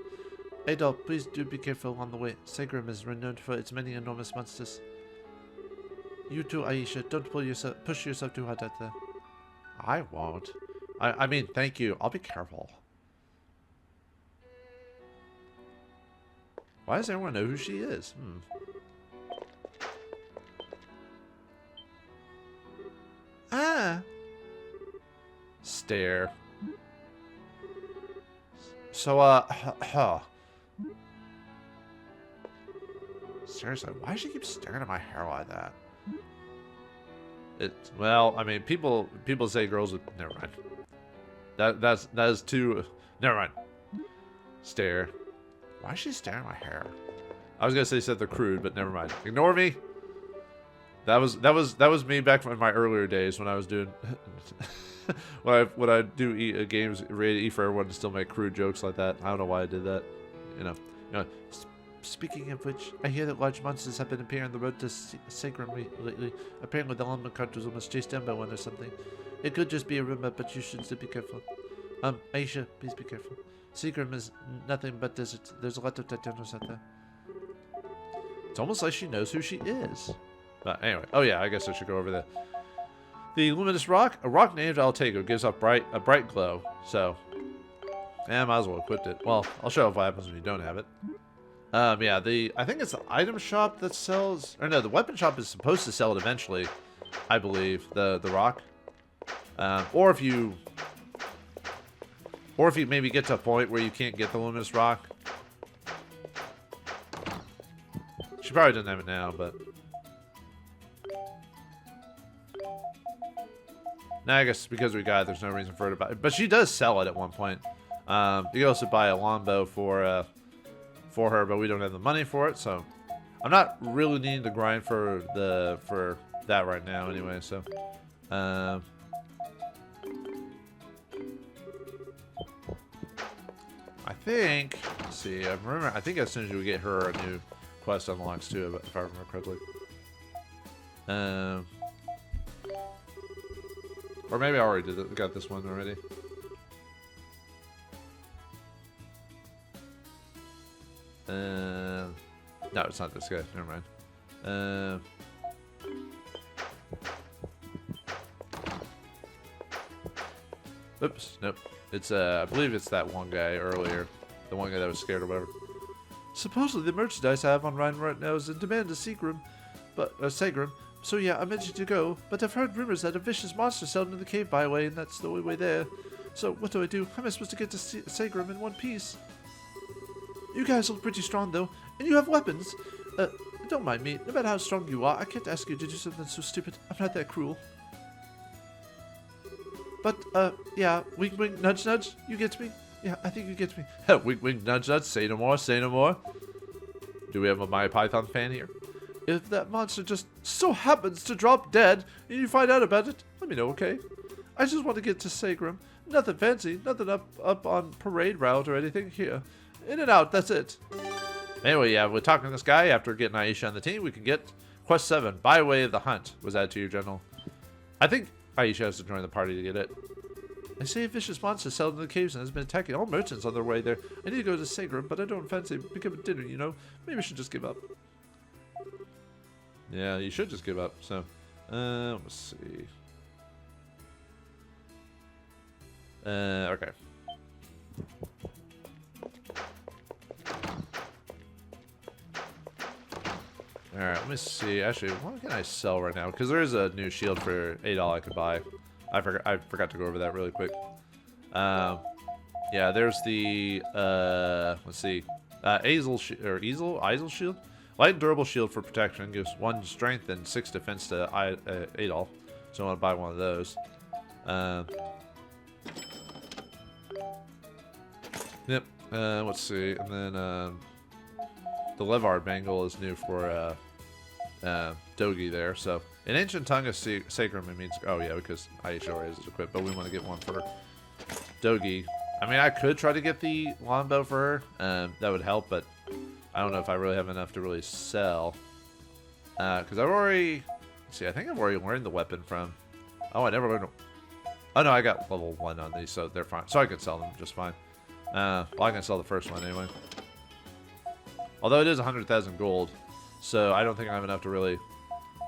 Adol, please do be careful on the way. Seagram is renowned for its many enormous monsters. You too, Aisha. Don't push yourself too hard out there. I won't. I mean, thank you. I'll be careful. Why does everyone know who she is? Stare. So, seriously, why does she keep staring at my hair like that? Well, I mean, people say girls with... Never mind. That is too... Never mind. Stare. Why is she staring at my hair? I was gonna say they're crude, but never mind. Ignore me. That was me back in my earlier days when I was doing... when I do games rated E for everyone to still make crude jokes like that. I don't know why I did that. You know. Speaking of which, I hear that large monsters have been appearing on the road to Seagram lately. Apparently the lumber cart was almost chased down by one or something. It could just be a rumor, but you should still be careful. Aisha, please be careful. Seagram is nothing but desert. There's a lot of Titanos out there. It's almost like she knows who she is. But anyway, oh yeah, I guess I should go over the luminous rock. A rock named Altago gives off a bright glow. So, yeah, might as well equip it. Well, I'll show what happens when you don't have it. Yeah, I think it's the item shop that sells, or no, the weapon shop is supposed to sell it eventually, I believe, the rock. Or if you maybe get to a point where you can't get the luminous rock. She probably doesn't have it now, but now I guess because we got it, there's no reason for her to buy it. But she does sell it at one point. You can also buy a longbow for her, but we don't have the money for it, so I'm not really needing to grind for that right now anyway. So I think, let's see, I think as soon as we get her, a new quest unlocks too, if I remember correctly. Or maybe I already got this one already. No, it's not this guy. Never mind. Oops, nope. It's I believe it's that one guy earlier. The one guy that was scared or whatever. Supposedly the merchandise I have on Rhine right now is in demand at Seagram, Seagram. So yeah, I meant you to go, but I've heard rumors that a vicious monster settled in the cave byway, and that's the only way there. So what do I do? How am I supposed to get to Seagram in one piece? You guys look pretty strong though, and you have weapons. Don't mind me. No matter how strong you are, I can't ask you to do something so stupid. I'm not that cruel. But, yeah, wink wink, nudge nudge, you get me? Yeah, I think you get me. Wink wink, nudge nudge, say no more, say no more. Do we have a My Python fan here? If that monster just so happens to drop dead, and you find out about it, let me know, okay? I just want to get to Seagram. Nothing fancy, nothing up on parade route or anything. Here, in and out, that's it. Anyway, yeah, we're talking to this guy. After getting Aisha on the team, we can get Quest 7, By Way of the Hunt. Was that to you, General? I think Aisha has to join the party to get it. They say a vicious monster settled in the caves and has been attacking all merchants on their way there. I need to go to Seagram, but I don't fancy becoming dinner, you know? Maybe I should just give up. Yeah, you should just give up, so... let's see... okay. Alright, let me see. Actually, what can I sell right now? Because there is a new shield for $8 I could buy. I forgot to go over that really quick. Yeah, there's the, let's see. Eisel shield? Light and durable shield for protection. Gives 1 strength and 6 defense to Adol. So I want to buy one of those. Yep. Let's see. And then, the Levar bangle is new for, Dogi there, so in ancient tongue of Seagram it means, oh yeah, because Aisha already has it equipped, but we want to get one for Dogi. I mean, I could try to get the longbow for her, that would help, but I don't know if I really have enough to really sell, because I've already, let's see, I think I've already learned the weapon from, oh, I never learned, oh no, I got level 1 on these, so they're fine, so I could sell them just fine. Well, I can sell the first one anyway, although it is 100,000 gold. So I don't think I have enough to really,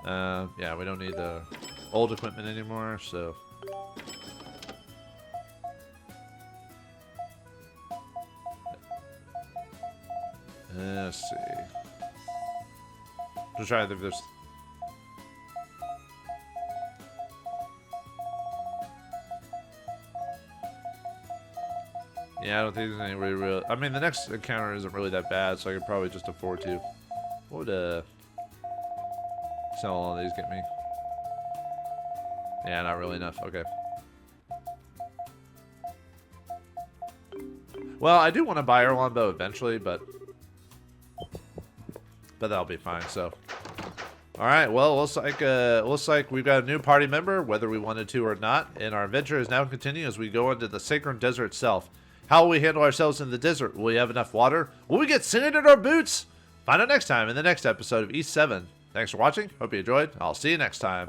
yeah, we don't need the old equipment anymore, so. Let's see. Just trying to think if there's. Yeah, I don't think there's any real. I mean, the next encounter isn't really that bad, so I could probably just afford to. What would sell all these get me? Yeah, not really enough. Okay. Well, I do want to buy our longbow eventually, but that'll be fine. So, all right. Well, looks like we've got a new party member, whether we wanted to or not, and our adventure is now continuing as we go into the Sacred Desert itself. How will we handle ourselves in the desert? Will we have enough water? Will we get sand in our boots? Find out next time in the next episode of East 7. Thanks for watching. Hope you enjoyed. I'll see you next time.